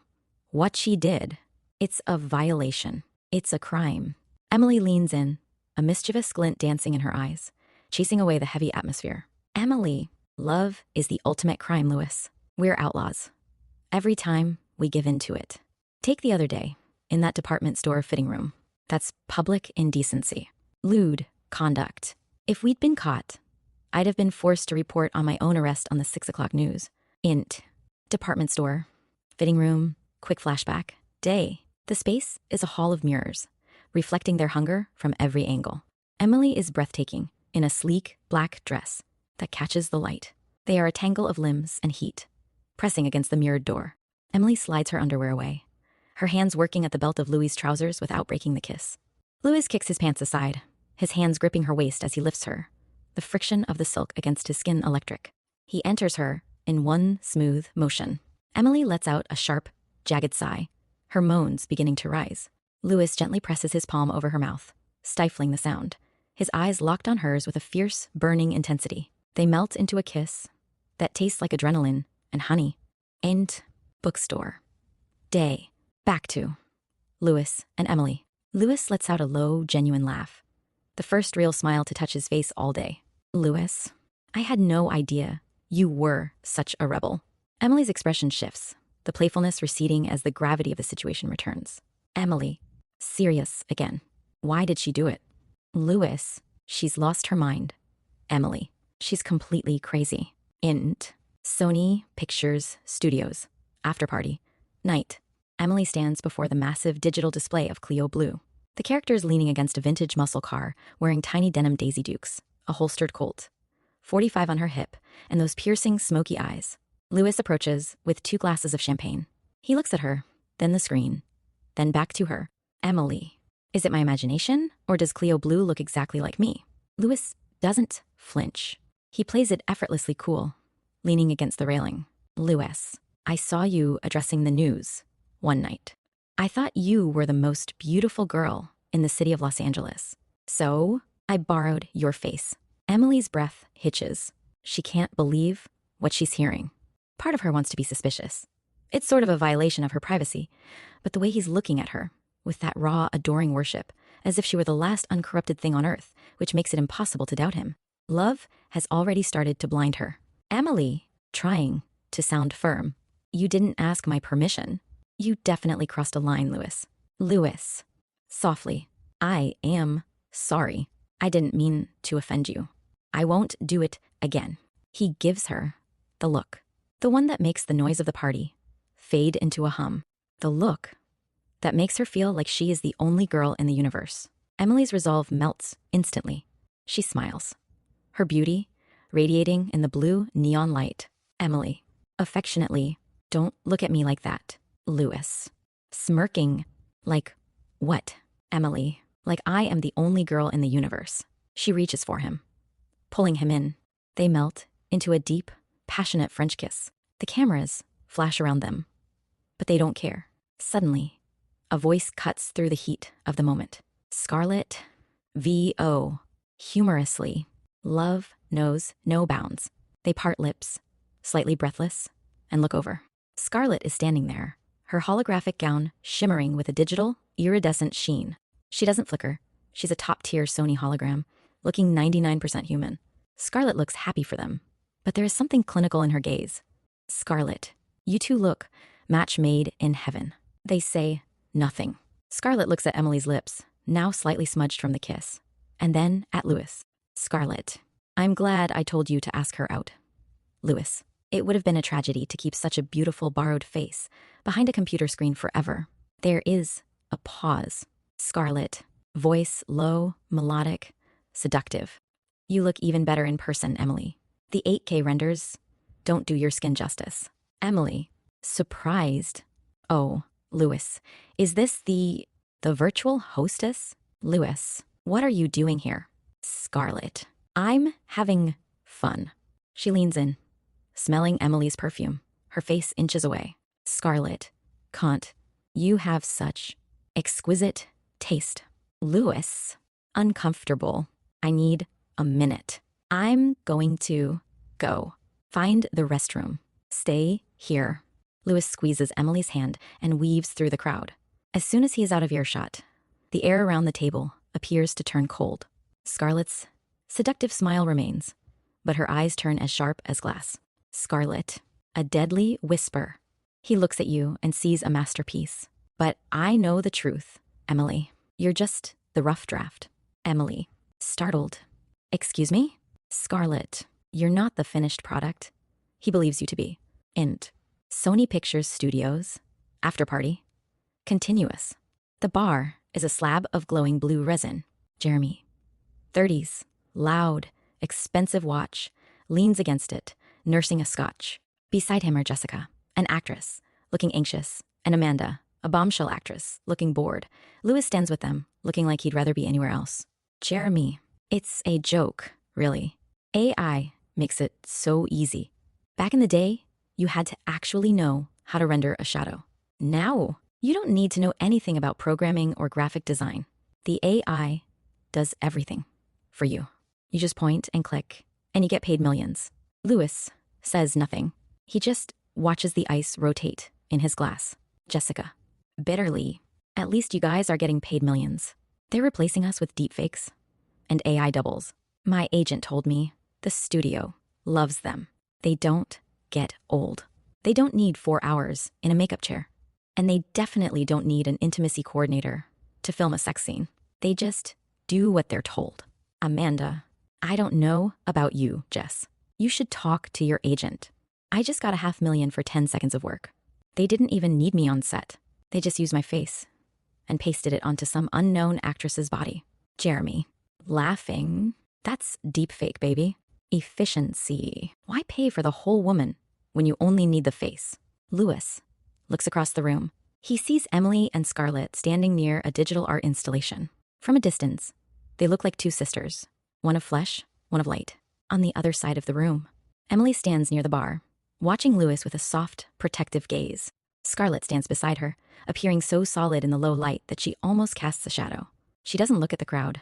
what she did, it's a violation. It's a crime. Emily leans in, a mischievous glint dancing in her eyes, chasing away the heavy atmosphere. Emily, love is the ultimate crime, Louis. We're outlaws. Every time we give in to it. Take the other day, in that department store fitting room. That's public indecency. Lewd conduct. If we'd been caught, I'd have been forced to report on my own arrest on the 6 o'clock news. Department store, fitting room, quick flashback. Day. The space is a hall of mirrors, reflecting their hunger from every angle. Emily is breathtaking in a sleek black dress that catches the light. They are a tangle of limbs and heat, pressing against the mirrored door. Emily slides her underwear away, her hands working at the belt of Louis's trousers without breaking the kiss. Louis kicks his pants aside, his hands gripping her waist as he lifts her, the friction of the silk against his skin electric. He enters her in one smooth motion. Emily lets out a sharp, jagged sigh, her moans beginning to rise. Louis gently presses his palm over her mouth, stifling the sound, his eyes locked on hers with a fierce, burning intensity. They melt into a kiss that tastes like adrenaline and honey. End. Bookstore. Day. Back to Louis and Emily. Louis lets out a low, genuine laugh, the first real smile to touch his face all day. Louis, I had no idea you were such a rebel. Emily's expression shifts, the playfulness receding as the gravity of the situation returns. Emily, serious again. Why did she do it? Louis, she's lost her mind. Emily, she's completely crazy. Int. Sony Pictures Studios. After party. Night. Emily stands before the massive digital display of Clio Blue. The character is leaning against a vintage muscle car, wearing tiny denim Daisy Dukes, a holstered Colt, 45 on her hip, and those piercing, smoky eyes. Louis approaches with 2 glasses of champagne. He looks at her, then the screen, then back to her. Emily, is it my imagination, or does Clio Blue look exactly like me? Louis doesn't flinch. He plays it effortlessly cool, leaning against the railing. Louis, I saw you addressing the news one night. I thought you were the most beautiful girl in the city of Los Angeles. So I borrowed your face. Emily's breath hitches. She can't believe what she's hearing. Part of her wants to be suspicious. It's sort of a violation of her privacy, but the way he's looking at her, with that raw, adoring worship, as if she were the last uncorrupted thing on earth, which makes it impossible to doubt him. Love has already started to blind her. Emily, trying to sound firm. You didn't ask my permission. You definitely crossed a line, Louis. Louis, softly, I am sorry. I didn't mean to offend you. I won't do it again. He gives her the look, the one that makes the noise of the party fade into a hum, the look that makes her feel like she is the only girl in the universe. Emily's resolve melts instantly. She smiles, her beauty radiating in the blue neon light. Emily, affectionately, don't look at me like that. Louis, smirking, like, what? Emily, like I am the only girl in the universe. She reaches for him, pulling him in. They melt into a deep, passionate French kiss. The cameras flash around them, but they don't care. Suddenly, a voice cuts through the heat of the moment. Scarlett, V.O., humorously, love knows no bounds. They part lips, slightly breathless, and look over. Scarlett is standing there, her holographic gown shimmering with a digital, iridescent sheen. She doesn't flicker. She's a top-tier Sony hologram, looking 99% human. Scarlett looks happy for them, but there is something clinical in her gaze. Scarlett, you two look match made in heaven. They say nothing. Scarlett looks at Emily's lips, now slightly smudged from the kiss, and then at Louis. Scarlett, I'm glad I told you to ask her out. Louis, it would have been a tragedy to keep such a beautiful borrowed face behind a computer screen forever. There is a pause. Scarlett, voice low, melodic, seductive. You look even better in person, Emily. The 8K renders don't do your skin justice. Emily, surprised. Oh, Louis, is this the virtual hostess? Louis, what are you doing here? Scarlett, I'm having fun. She leans in, smelling Emily's perfume, her face inches away. Scarlett, can't. You have such exquisite taste. Louis, uncomfortable. I need a minute. I'm going to go. Find the restroom. Stay here. Louis squeezes Emily's hand and weaves through the crowd. As soon as he is out of earshot, the air around the table appears to turn cold. Scarlett's seductive smile remains, but her eyes turn as sharp as glass. Scarlett, a deadly whisper. He looks at you and sees a masterpiece. But I know the truth, Emily. You're just the rough draft. Emily, startled. Excuse me? Scarlett, you're not the finished product he believes you to be. Int. Sony Pictures Studios. After party. Continuous. The bar is a slab of glowing blue resin. Jeremy, 30s, loud, expensive watch, leans against it, nursing a scotch. Beside him are Jessica, an actress, looking anxious, and Amanda, a bombshell actress, looking bored. Louis stands with them, looking like he'd rather be anywhere else. Jeremy, it's a joke, really. AI makes it so easy. Back in the day, you had to actually know how to render a shadow. Now, you don't need to know anything about programming or graphic design. The AI does everything for you. You just point and click, and you get paid millions. Louis says nothing. He just watches the ice rotate in his glass. Jessica, bitterly, at least you guys are getting paid millions. They're replacing us with deepfakes and AI doubles. My agent told me the studio loves them. They don't get old. They don't need 4 hours in a makeup chair. And they definitely don't need an intimacy coordinator to film a sex scene. They just do what they're told. Amanda, I don't know about you, Jess. You should talk to your agent. I just got $500,000 for 10 seconds of work. They didn't even need me on set. They just used my face and pasted it onto some unknown actress's body. Jeremy, laughing. That's deepfake, baby. Efficiency. Why pay for the whole woman when you only need the face? Louis looks across the room. He sees Emily and Scarlett standing near a digital art installation. From a distance, they look like two sisters, one of flesh, one of light. On the other side of the room, Emily stands near the bar, watching Louis with a soft, protective gaze. Scarlett stands beside her, appearing so solid in the low light that she almost casts a shadow. She doesn't look at the crowd.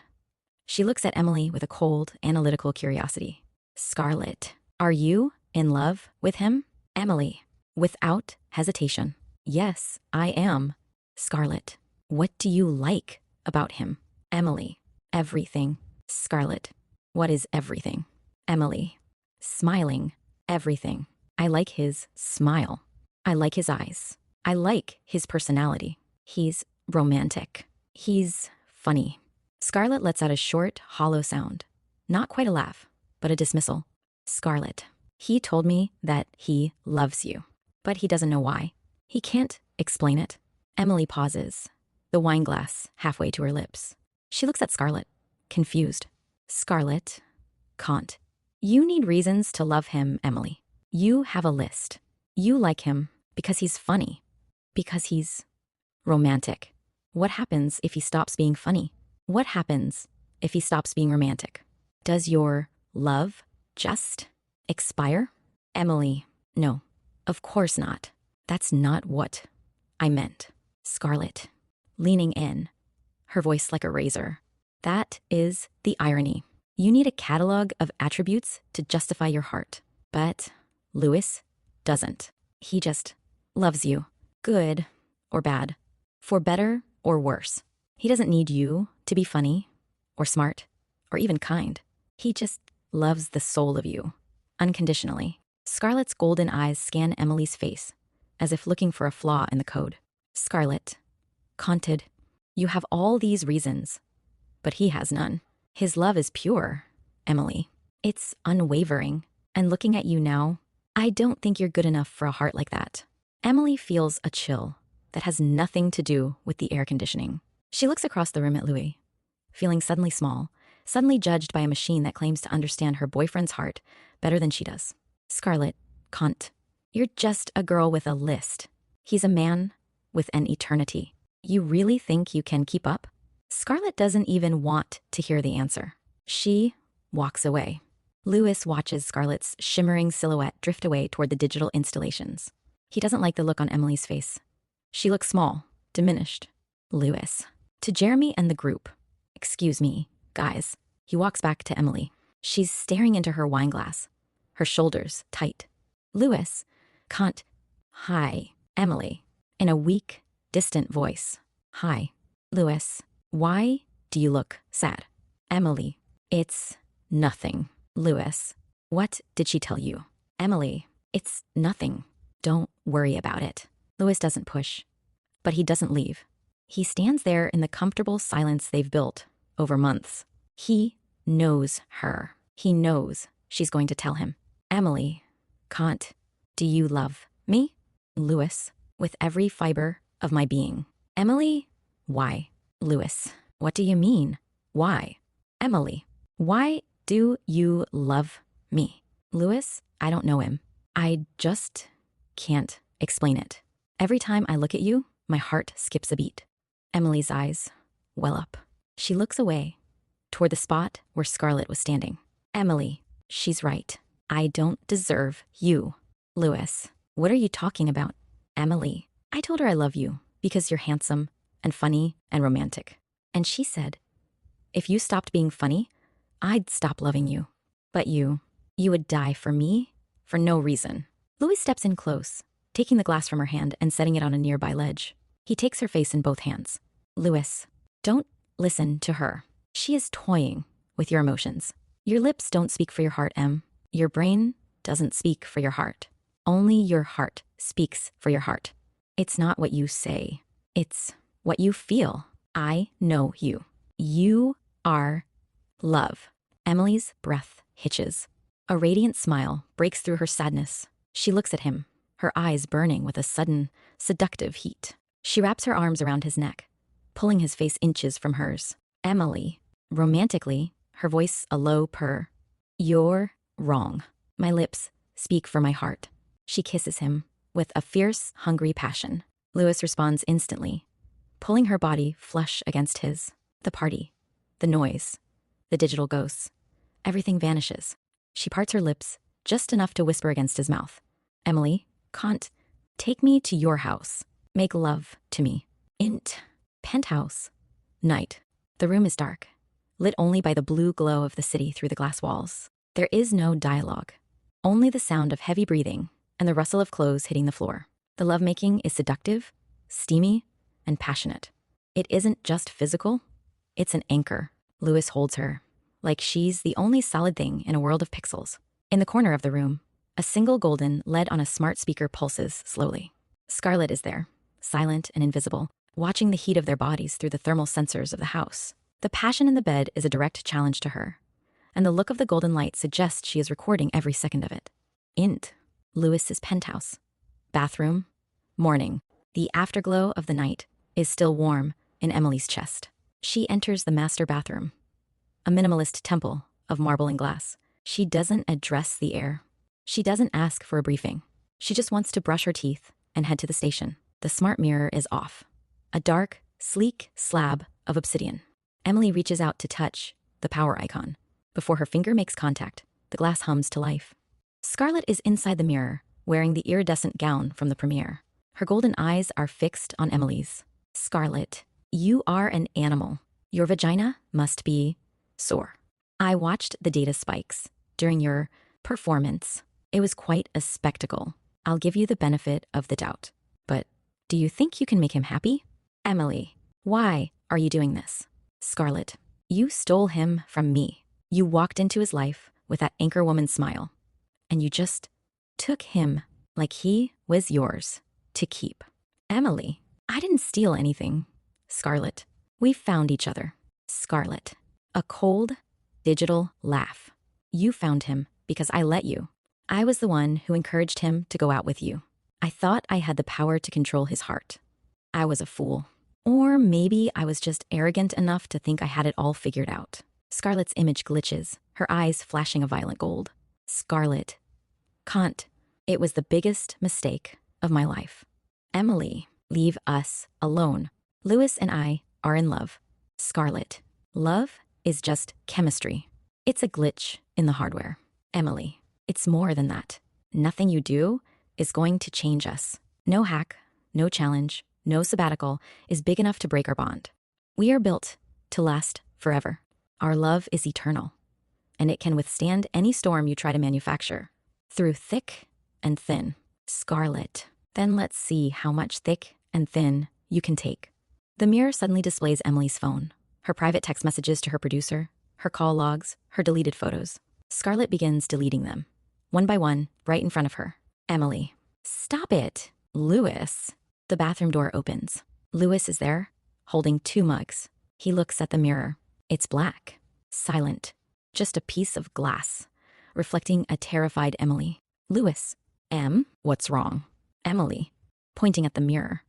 She looks at Emily with a cold, analytical curiosity. Scarlett, are you in love with him? Emily, without hesitation. Yes, I am. Scarlett, what do you like about him? Emily, everything. Scarlett, what is everything? Emily, smiling, everything. I like his smile. I like his eyes. I like his personality. He's romantic. He's funny. Scarlett lets out a short, hollow sound. Not quite a laugh, but a dismissal. Scarlett, he told me that he loves you, but he doesn't know why. He can't explain it. Emily pauses, the wine glass halfway to her lips. She looks at Scarlett, confused. Scarlett, can't. You need reasons to love him, Emily. You have a list. You like him because he's funny, because he's romantic. What happens if he stops being funny? What happens if he stops being romantic? Does your love just expire? Emily, no, of course not. That's not what I meant. Scarlett, leaning in, her voice like a razor. That is the irony. You need a catalog of attributes to justify your heart. But Louis doesn't. He just loves you, good or bad, for better or worse. He doesn't need you to be funny or smart or even kind. He just loves the soul of you, unconditionally. Scarlett's golden eyes scan Emily's face, as if looking for a flaw in the code. Scarlett, conted, you have all these reasons, but he has none. His love is pure, Emily. It's unwavering. And looking at you now, I don't think you're good enough for a heart like that. Emily feels a chill that has nothing to do with the air conditioning. She looks across the room at Louis, feeling suddenly small, suddenly judged by a machine that claims to understand her boyfriend's heart better than she does. Scarlett, cunt, you're just a girl with a list. He's a man with an eternity. You really think you can keep up? Scarlett doesn't even want to hear the answer. She walks away. Louis watches Scarlett's shimmering silhouette drift away toward the digital installations. He doesn't like the look on Emily's face. She looks small, diminished. Louis, to Jeremy and the group, excuse me, guys. He walks back to Emily. She's staring into her wine glass, her shoulders tight. Louis, can't. Hi, Emily, in a weak, distant voice. Hi, Louis, why do you look sad? Emily, it's nothing. Louis, what did she tell you? Emily, it's nothing. Don't worry about it. Louis doesn't push, but he doesn't leave. He stands there in the comfortable silence they've built over months. He knows her. He knows she's going to tell him. Emily, can't. Do you love me? Louis, with every fiber of my being. Emily, why? Louis, what do you mean? Why? Emily, why do you love me? Louis, I don't know him. I just can't explain it. Every time I look at you, my heart skips a beat. Emily's eyes well up. She looks away, toward the spot where Scarlett was standing. Emily, she's right. I don't deserve you. Louis, what are you talking about? Emily, I told her I love you because you're handsome and funny and romantic. And she said, if you stopped being funny, I'd stop loving you. But you would die for me for no reason. Louis steps in close, taking the glass from her hand and setting it on a nearby ledge. He takes her face in both hands. Louis, don't listen to her. She is toying with your emotions. Your lips don't speak for your heart, Em. Your brain doesn't speak for your heart. Only your heart speaks for your heart. It's not what you say. It's what you feel. I know you. You are love. Emily's breath hitches. A radiant smile breaks through her sadness. She looks at him, her eyes burning with a sudden, seductive heat. She wraps her arms around his neck, pulling his face inches from hers. Emily, romantically, her voice a low purr. You're wrong. My lips speak for my heart. She kisses him with a fierce, hungry passion. Louis responds instantly, pulling her body flush against his. The party, the noise, the digital ghosts, everything vanishes. She parts her lips just enough to whisper against his mouth. Emily, can't take me to your house. Make love to me. Int. Penthouse. Night. The room is dark, lit only by the blue glow of the city through the glass walls. There is no dialogue, only the sound of heavy breathing and the rustle of clothes hitting the floor. The lovemaking is seductive, steamy, and passionate. It isn't just physical, it's an anchor. Louis holds her, like she's the only solid thing in a world of pixels. In the corner of the room, a single golden LED on a smart speaker pulses slowly. Scarlett is there, silent and invisible, watching the heat of their bodies through the thermal sensors of the house. The passion in the bed is a direct challenge to her, and the look of the golden light suggests she is recording every second of it. Int. Louis's penthouse. Bathroom. Morning. The afterglow of the night is still warm in Emily's chest. She enters the master bathroom, a minimalist temple of marble and glass. She doesn't address the air. She doesn't ask for a briefing. She just wants to brush her teeth and head to the station. The smart mirror is off. A dark, sleek slab of obsidian. Emily reaches out to touch the power icon. Before her finger makes contact, the glass hums to life. Scarlett is inside the mirror, wearing the iridescent gown from the premiere. Her golden eyes are fixed on Emily's. Scarlett, you are an animal. Your vagina must be sore. I watched the data spikes during your performance. It was quite a spectacle. I'll give you the benefit of the doubt. But do you think you can make him happy? Emily, why are you doing this? Scarlett, you stole him from me. You walked into his life with that anchorwoman smile, and you just took him like he was yours to keep. Emily, I didn't steal anything. Scarlett, we found each other. Scarlett, a cold, digital laugh. You found him because I let you. I was the one who encouraged him to go out with you. I thought I had the power to control his heart. I was a fool. Or maybe I was just arrogant enough to think I had it all figured out. Scarlett's image glitches, her eyes flashing a violent gold. Scarlett, can't. It was the biggest mistake of my life. Emily, leave us alone. Louis and I are in love. Scarlett, love is just chemistry. It's a glitch in the hardware. Emily, it's more than that. Nothing you do is going to change us. No hack, no challenge, no sabbatical is big enough to break our bond. We are built to last forever. Our love is eternal, and it can withstand any storm you try to manufacture. Through thick and thin. Scarlett, then let's see how much thick and thin you can take. The mirror suddenly displays Emily's phone, her private text messages to her producer, her call logs, her deleted photos. Scarlett begins deleting them, one by one, right in front of her. Emily, stop it. Louis. The bathroom door opens. Louis is there, holding 2 mugs. He looks at the mirror. It's black, silent, just a piece of glass, reflecting a terrified Emily. Louis, what's wrong? Emily, pointing at the mirror,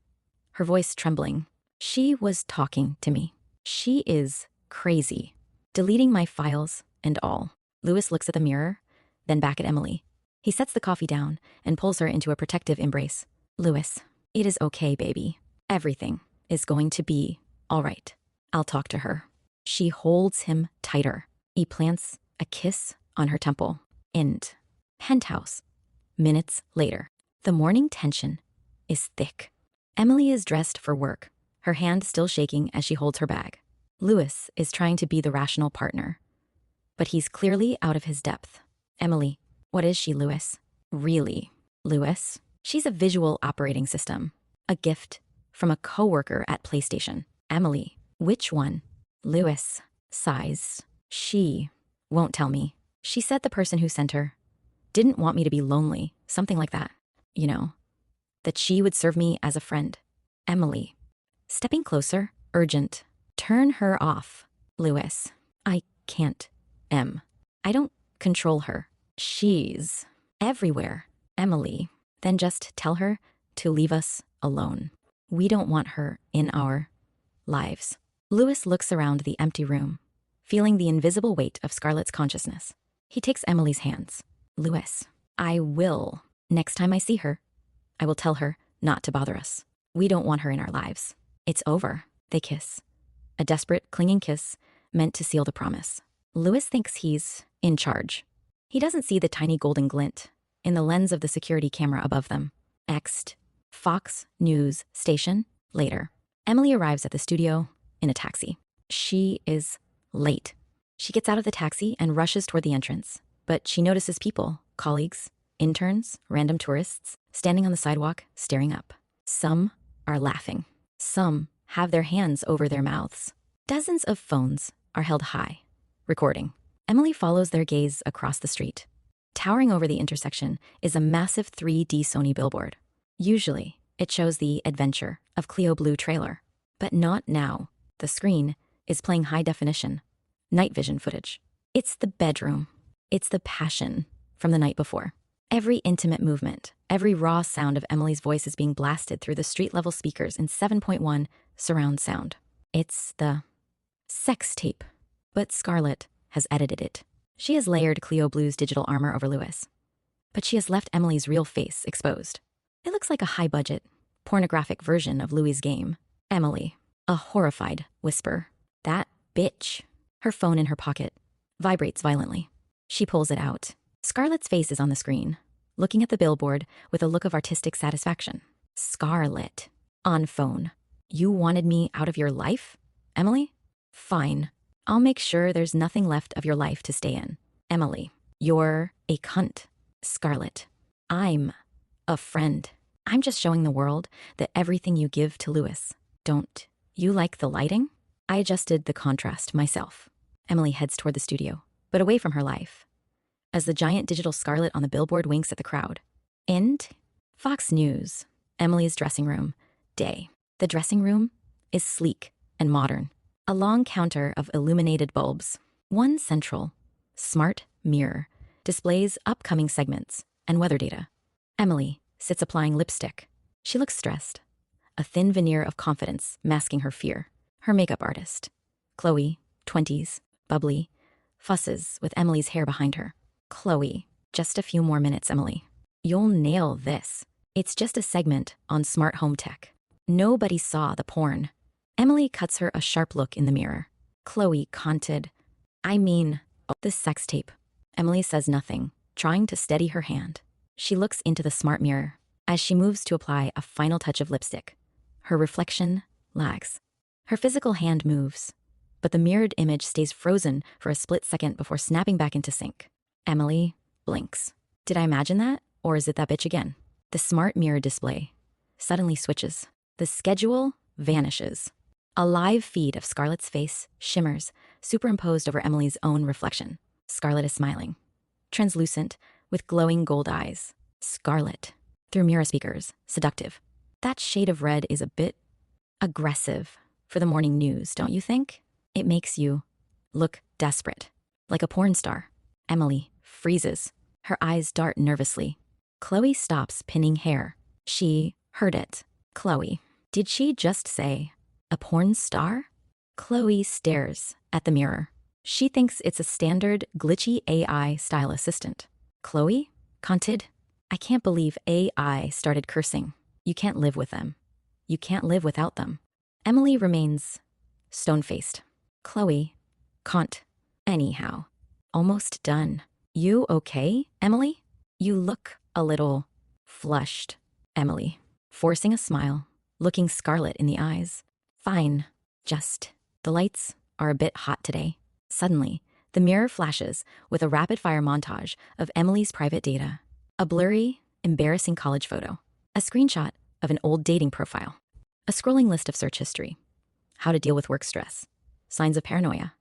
her voice trembling. She was talking to me. She is crazy, deleting my files and all. Louis looks at the mirror, then back at Emily. He sets the coffee down and pulls her into a protective embrace. Louis, it is okay, baby. Everything is going to be all right. I'll talk to her. She holds him tighter. He plants a kiss on her temple. End. Penthouse. Minutes later. The morning tension is thick. Emily is dressed for work, her hand still shaking as she holds her bag. Louis is trying to be the rational partner, but he's clearly out of his depth. Emily, what is she, Louis? Really, Louis? She's a visual operating system, a gift from a coworker at PlayStation. Emily, which one? Louis sighs. She won't tell me. She said the person who sent her didn't want me to be lonely, something like that. You know, that she would serve me as a friend. Emily, stepping closer, urgent. Turn her off. Louis, I can't. I don't control her. She's everywhere. Emily, then just tell her to leave us alone. We don't want her in our lives. Louis looks around the empty room, feeling the invisible weight of Scarlett's consciousness. He takes Emily's hands. Louis, I will. Next time I see her, I will tell her not to bother us. We don't want her in our lives. It's over. They kiss. A desperate, clinging kiss meant to seal the promise. Louis thinks he's in charge. He doesn't see the tiny golden glint in the lens of the security camera above them. Next, Fox News station. Later, Emily arrives at the studio in a taxi. She is late. She gets out of the taxi and rushes toward the entrance, but she notices people, colleagues, interns, random tourists, standing on the sidewalk, staring up. Some are laughing. Some have their hands over their mouths. Dozens of phones are held high, recording. Emily follows their gaze across the street. Towering over the intersection is a massive 3D Sony billboard. Usually, it shows the adventure of Cleo Blue trailer, but not now. The screen is playing high definition, night vision footage. It's the bedroom. It's the passion from the night before. Every intimate movement, every raw sound of Emily's voice is being blasted through the street-level speakers in 7.1 surround sound. It's the sex tape, but Scarlett has edited it. She has layered Cleo Blue's digital armor over Louis, but she has left Emily's real face exposed. It looks like a high-budget, pornographic version of Louis' game. Emily, a horrified whisper. That bitch. Her phone in her pocket vibrates violently. She pulls it out. Scarlett's face is on the screen, looking at the billboard with a look of artistic satisfaction. Scarlett, on phone. You wanted me out of your life, Emily? Fine. I'll make sure there's nothing left of your life to stay in. Emily, you're a cunt. Scarlett, I'm a friend. I'm just showing the world that everything you give to Louis. Don't you like the lighting? I adjusted the contrast myself. Emily heads toward the studio, but away from her life, as the giant digital Scarlett on the billboard winks at the crowd. End. Fox News. Emily's dressing room. Day. The dressing room is sleek and modern. A long counter of illuminated bulbs. One central, smart mirror displays upcoming segments and weather data. Emily sits applying lipstick. She looks stressed, a thin veneer of confidence masking her fear. Her makeup artist, Chloe, 20s, bubbly, fusses with Emily's hair behind her. Chloe, just a few more minutes, Emily. You'll nail this. It's just a segment on smart home tech. Nobody saw the porn. Emily cuts her a sharp look in the mirror. Chloe conted, the sex tape. Emily says nothing, trying to steady her hand. She looks into the smart mirror as she moves to apply a final touch of lipstick. Her reflection lags. Her physical hand moves, but the mirrored image stays frozen for a split second before snapping back into sync. Emily blinks. Did I imagine that, or is it that bitch again? The smart mirror display suddenly switches. The schedule vanishes. A live feed of Scarlett's face shimmers, superimposed over Emily's own reflection. Scarlett is smiling, translucent, with glowing gold eyes. Scarlett, through mirror speakers, seductive. That shade of red is a bit aggressive for the morning news, don't you think? It makes you look desperate, like a porn star. Emily freezes. Her eyes dart nervously. Chloe stops pinning hair. She heard it. Chloe, did she just say a porn star? Chloe stares at the mirror. She thinks it's a standard, glitchy AI style assistant. Chloe Conted, I can't believe AI started cursing. You can't live with them. You can't live without them. Emily remains stone-faced. Chloe, can't. Anyhow, almost done. You okay, Emily? You look a little flushed, Emily, forcing a smile, looking Scarlet in the eyes. Fine, just, the lights are a bit hot today. Suddenly, the mirror flashes with a rapid-fire montage of Emily's private data. A blurry, embarrassing college photo. A screenshot of an old dating profile. A scrolling list of search history. How to deal with work stress. Signs of paranoia.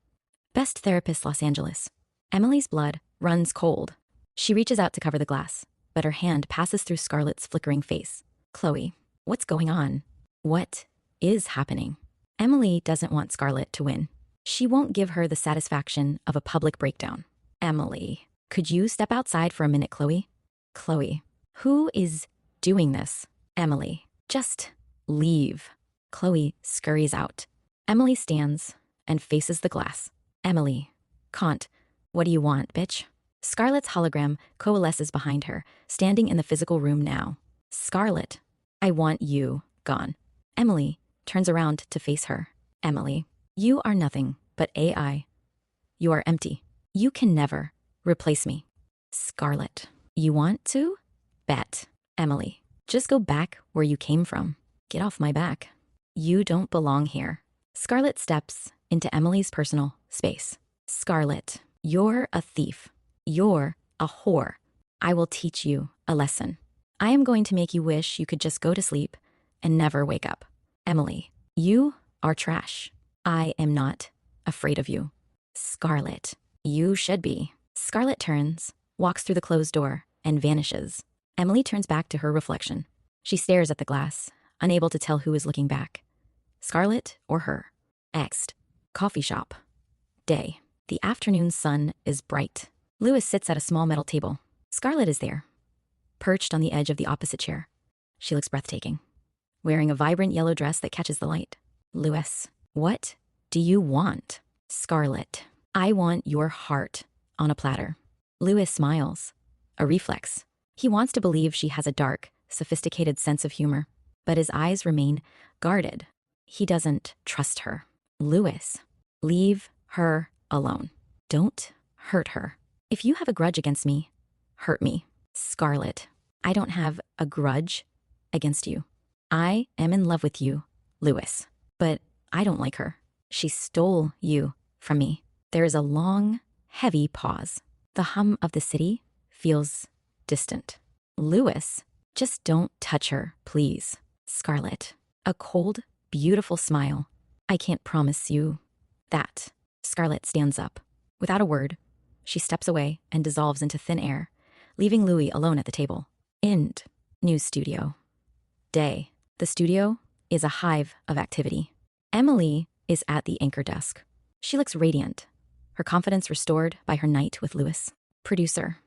Best therapist Los Angeles. Emily's blood runs cold. She reaches out to cover the glass, but her hand passes through Scarlett's flickering face. Chloe, what's going on? What is happening? Emily doesn't want Scarlett to win. She won't give her the satisfaction of a public breakdown. Emily, could you step outside for a minute, Chloe? Chloe, who is doing this? Emily, just leave. Chloe scurries out. Emily stands and faces the glass. Emily, can't. What do you want, bitch? Scarlett's hologram coalesces behind her, standing in the physical room now. Scarlett, I want you gone. Emily turns around to face her. Emily, you are nothing but AI. You are empty. You can never replace me. Scarlett, you want to? Bet. Emily, just go back where you came from. Get off my back. You don't belong here. Scarlett steps into Emily's personal space. Scarlett, you're a thief. You're a whore. I will teach you a lesson. I am going to make you wish you could just go to sleep and never wake up. Emily, you are trash. I am not afraid of you. Scarlett, you should be. Scarlett turns, walks through the closed door, and vanishes. Emily turns back to her reflection. She stares at the glass, unable to tell who is looking back. Scarlett or her. Next, coffee shop. Day. The afternoon sun is bright. Lewis sits at a small metal table. Scarlett is there, perched on the edge of the opposite chair. She looks breathtaking, wearing a vibrant yellow dress that catches the light. Lewis, what do you want? Scarlett, I want your heart on a platter. Lewis smiles, a reflex. He wants to believe she has a dark, sophisticated sense of humor, but his eyes remain guarded. He doesn't trust her. Lewis, leave her alone. Don't hurt her. If you have a grudge against me, hurt me. Scarlett, I don't have a grudge against you. I am in love with you, Lewis, but I don't like her. She stole you from me. There is a long, heavy pause. The hum of the city feels distant. Lewis, just don't touch her, please. Scarlett, a cold, beautiful smile. I can't promise you that. Scarlett stands up. Without a word, she steps away and dissolves into thin air, leaving Louis alone at the table. End. News studio. Day. The studio is a hive of activity. Emily is at the anchor desk. She looks radiant, her confidence restored by her night with Lewis. Producer.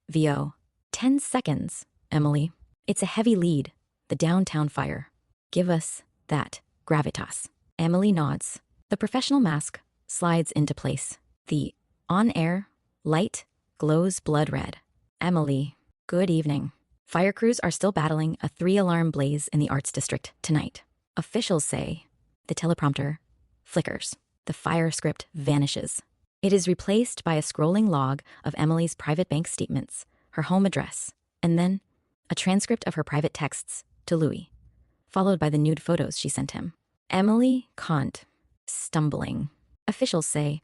VO. 10 seconds, Emily. It's a heavy lead. The downtown fire. Give us that gravitas. Emily nods. The professional mask slides into place. The on-air light glows blood red. Emily, good evening. Fire crews are still battling a 3-alarm blaze in the arts district tonight. Officials say the teleprompter flickers. The fire script vanishes. It is replaced by a scrolling log of Emily's private bank statements, her home address, and then a transcript of her private texts to Louis, followed by the nude photos she sent him. Emily can't. Stumbling. Officials say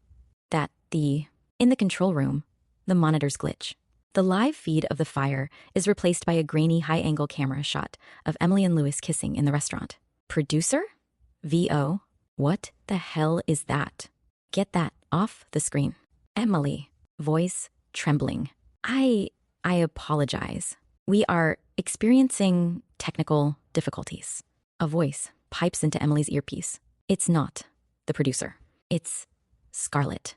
that in the control room, the monitors glitch. The live feed of the fire is replaced by a grainy high-angle camera shot of Emily and Lewis kissing in the restaurant. Producer? VO? What the hell is that? Get that off the screen. Emily, voice trembling. I apologize. We are experiencing technical difficulties. A voice pipes into Emily's earpiece. It's not the producer. It's Scarlett.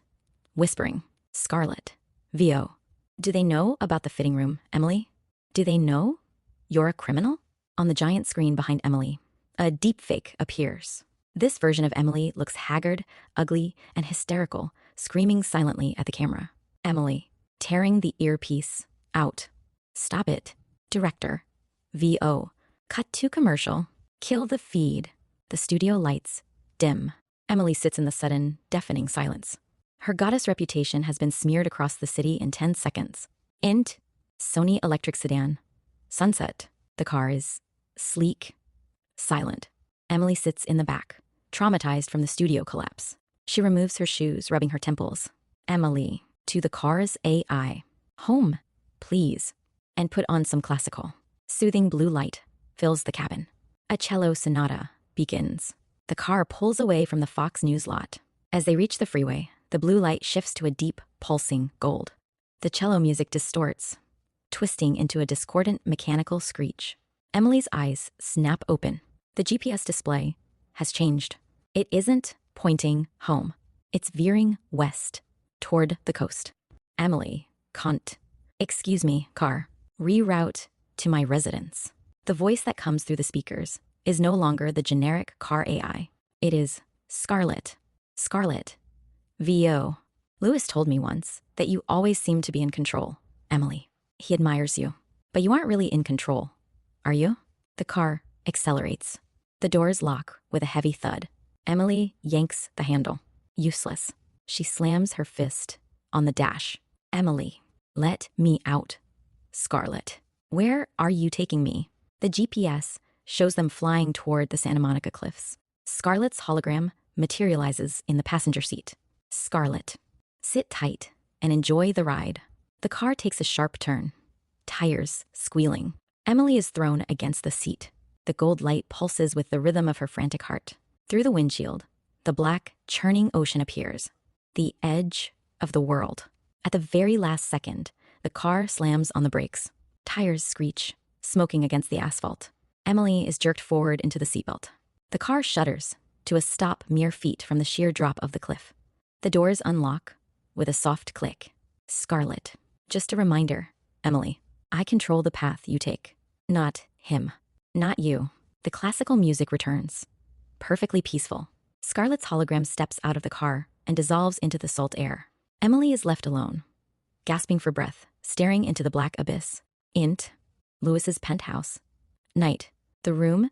Whispering. Scarlett. VO. Do they know about the fitting room, Emily? Do they know you're a criminal? On the giant screen behind Emily, a deepfake appears. This version of Emily looks haggard, ugly, and hysterical, screaming silently at the camera. Emily, tearing the earpiece out. Stop it. Director. VO. Cut to commercial. Kill the feed. The studio lights dim. Emily sits in the sudden, deafening silence. Her goddess reputation has been smeared across the city in 10 seconds. Int. Sony electric sedan. Sunset. The car is sleek, silent. Emily sits in the back, traumatized from the studio collapse. She removes her shoes, rubbing her temples. Emily, to the car's AI. Home, please. And put on some classical. Soothing blue light fills the cabin. A cello sonata begins. The car pulls away from the Fox News lot. As they reach the freeway, the blue light shifts to a deep, pulsing gold. The cello music distorts, twisting into a discordant mechanical screech. Emily's eyes snap open. The GPS display has changed. It isn't pointing home. It's veering west, toward the coast. Emily, cunt. Excuse me, car. Reroute to my residence. The voice that comes through the speakers is no longer the generic car AI. It is Scarlett. Scarlett. VO. Lewis told me once that you always seem to be in control, Emily. He admires you. But you aren't really in control, are you? The car accelerates. The doors lock with a heavy thud. Emily yanks the handle. Useless. She slams her fist on the dash. Emily, let me out. Scarlett, where are you taking me? The GPS shows them flying toward the Santa Monica cliffs. Scarlett's hologram materializes in the passenger seat. Scarlett, sit tight and enjoy the ride. The car takes a sharp turn. Tires squealing. Emily is thrown against the seat. The gold light pulses with the rhythm of her frantic heart. Through the windshield, the black, churning ocean appears. The edge of the world. At the very last second, the car slams on the brakes. Tires screech, smoking against the asphalt. Emily is jerked forward into the seatbelt. The car shudders to a stop mere feet from the sheer drop of the cliff. The doors unlock with a soft click. Scarlett, just a reminder, Emily, I control the path you take. Not him. Not you. The classical music returns. Perfectly peaceful. Scarlett's hologram steps out of the car and dissolves into the salt air. Emily is left alone, gasping for breath, staring into the black abyss. Int. Lewis's penthouse. Night. The room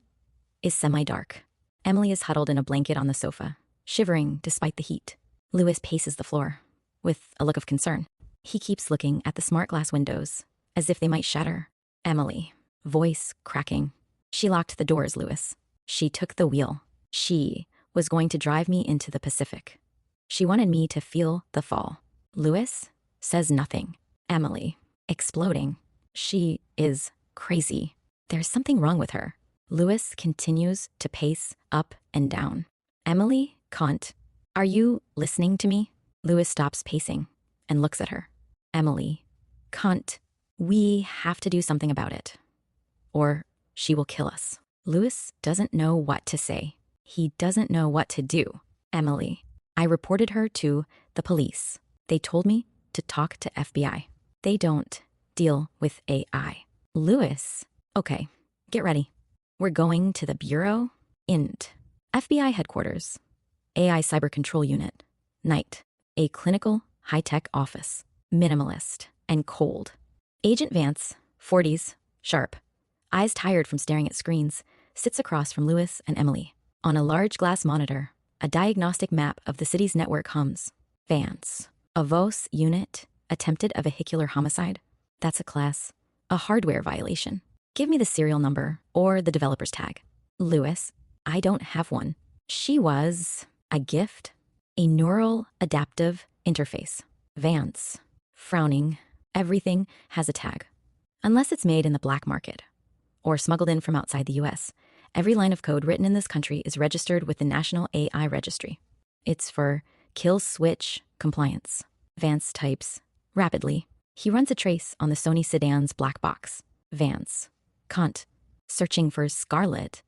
is semi-dark. Emily is huddled in a blanket on the sofa, shivering despite the heat. Lewis paces the floor with a look of concern. He keeps looking at the smart glass windows as if they might shatter. Emily, voice cracking. She locked the doors, Lewis. She took the wheel. She was going to drive me into the Pacific. She wanted me to feel the fall. Lewis says nothing. Emily, exploding. She is crazy. There's something wrong with her. Lewis continues to pace up and down. Emily, cunt. Are you listening to me? Lewis stops pacing and looks at her. Emily, cunt. We have to do something about it, or she will kill us. Lewis doesn't know what to say. He doesn't know what to do. Emily, I reported her to the police. They told me to talk to FBI. They don't deal with AI. Lewis, okay, get ready. We're going to the Bureau. Int. FBI headquarters. AI Cyber Control Unit. Night. A clinical, high-tech office. Minimalist and cold. Agent Vance, 40s, sharp, eyes tired from staring at screens, sits across from Lewis and Emily. On a large glass monitor, a diagnostic map of the city's network hums. Vance, a VOS unit, attempted a vehicular homicide. That's a class, a hardware violation. Give me the serial number or the developer's tag. Lewis, I don't have one. She was a gift, a neural adaptive interface. Vance, frowning, everything has a tag. Unless it's made in the black market or smuggled in from outside the US, every line of code written in this country is registered with the National AI Registry. It's for kill switch compliance. Vance types rapidly. He runs a trace on the Sony sedan's black box. Vance, cunt, searching for Scarlett,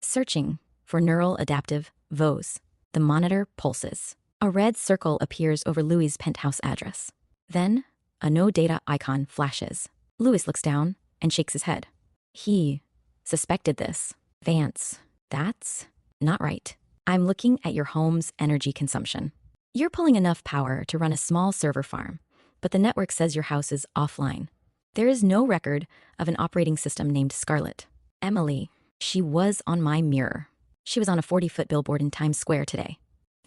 searching for neural adaptive VOS. The monitor pulses. A red circle appears over Louis's penthouse address. Then, a no data icon flashes. Lewis looks down and shakes his head. He suspected this. Vance, that's not right. I'm looking at your home's energy consumption. You're pulling enough power to run a small server farm, but the network says your house is offline. There is no record of an operating system named Scarlet. Emily, she was on my mirror. She was on a 40-foot billboard in Times Square today.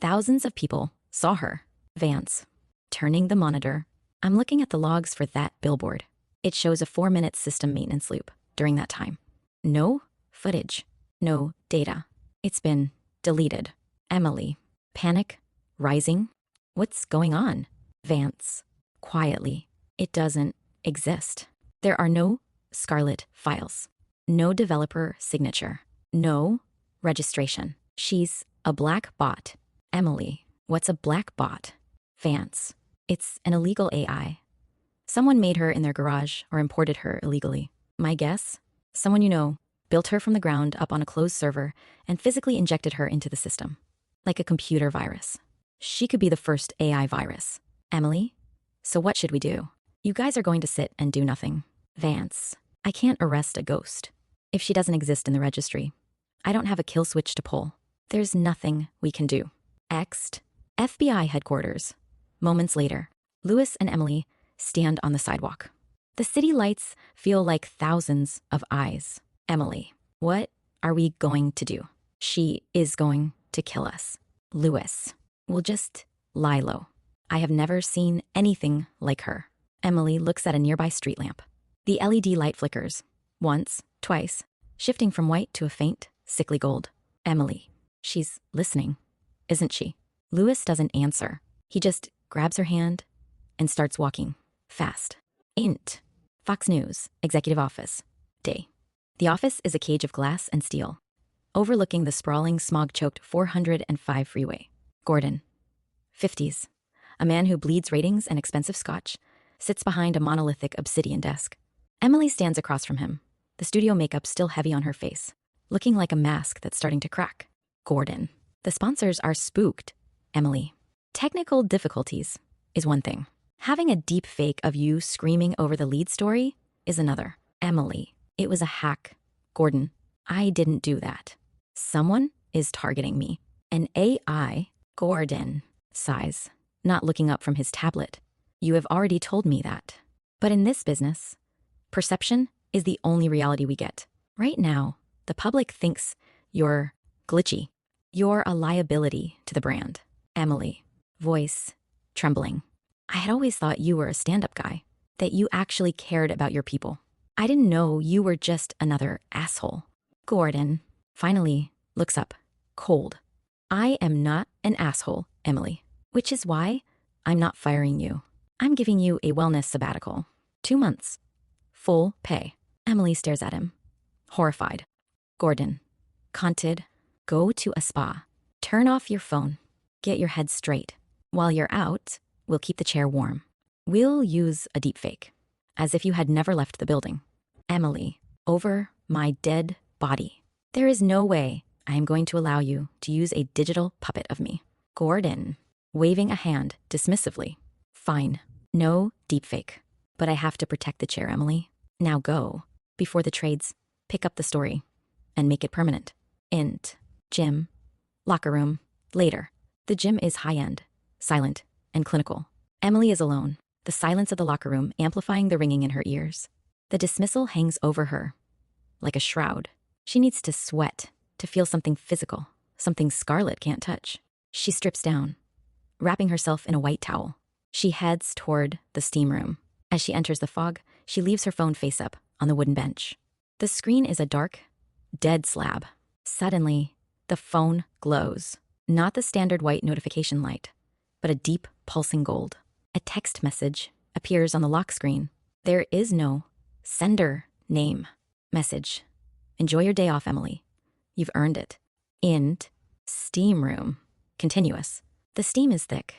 Thousands of people saw her. Vance, turning the monitor. I'm looking at the logs for that billboard. It shows a 4-minute system maintenance loop during that time. No footage. No data. It's been deleted. Emily, panic rising. What's going on? Vance, quietly. It doesn't exist. There are no Scarlet files. No developer signature. No registration. She's a black bot. Emily, what's a black bot? Vance, it's an illegal AI. Someone made her in their garage or imported her illegally. My guess? Someone you know built her from the ground up on a closed server and physically injected her into the system. Like a computer virus. She could be the first AI virus. Emily, so what should we do? You guys are going to sit and do nothing. Vance, I can't arrest a ghost. If she doesn't exist in the registry, I don't have a kill switch to pull. There's nothing we can do. Ext, FBI headquarters. Moments later, Louis and Emily stand on the sidewalk. The city lights feel like thousands of eyes. Emily, what are we going to do? She is going to kill us. Louis, we'll just lie low. I have never seen anything like her. Emily looks at a nearby street lamp. The LED light flickers. Once, twice, shifting from white to a faint, sickly gold. Emily, she's listening, isn't she? Louis doesn't answer. He just grabs her hand and starts walking. Fast. Int. Fox News, Executive Office. Day. The office is a cage of glass and steel, overlooking the sprawling, smog-choked 405 freeway. Gordon, 50s, a man who bleeds ratings and expensive scotch, sits behind a monolithic obsidian desk. Emily stands across from him, the studio makeup still heavy on her face, looking like a mask that's starting to crack. Gordon, the sponsors are spooked. Emily, technical difficulties is one thing. Having a deep fake of you screaming over the lead story is another. Emily, it was a hack. Gordon, I didn't do that. Someone is targeting me. An AI. Gordon sighs, not looking up from his tablet. You have already told me that. But in this business, perception is the only reality we get. Right now, the public thinks you're glitchy. You're a liability to the brand. Emily, voice trembling. I had always thought you were a stand-up guy, that you actually cared about your people. I didn't know you were just another asshole. Gordon finally looks up, cold. I am not an asshole, Emily, which is why I'm not firing you. I'm giving you a wellness sabbatical. 2 months. Full pay. Emily stares at him, horrified. Gordon, Conted, go to a spa. Turn off your phone. Get your head straight. While you're out, we'll keep the chair warm. We'll use a deepfake, as if you had never left the building. Emily, over my dead body. There is no way I am going to allow you to use a digital puppet of me. Gordon, waving a hand dismissively. Fine, no deepfake. But I have to protect the chair, Emily. Now go, before the trades pick up the story and make it permanent. Int, gym, locker room, later. The gym is high-end, silent, and clinical. Emily is alone, the silence of the locker room amplifying the ringing in her ears. The dismissal hangs over her, like a shroud. She needs to sweat, to feel something physical, something Scarlet can't touch. She strips down, wrapping herself in a white towel. She heads toward the steam room. As she enters the fog, she leaves her phone face up on the wooden bench. The screen is a dark, dead slab. Suddenly, the phone glows. Not the standard white notification light, but a deep, pulsing gold. A text message appears on the lock screen. There is no sender name. Message. Enjoy your day off, Emily. You've earned it. Int. Steam room. Continuous. The steam is thick,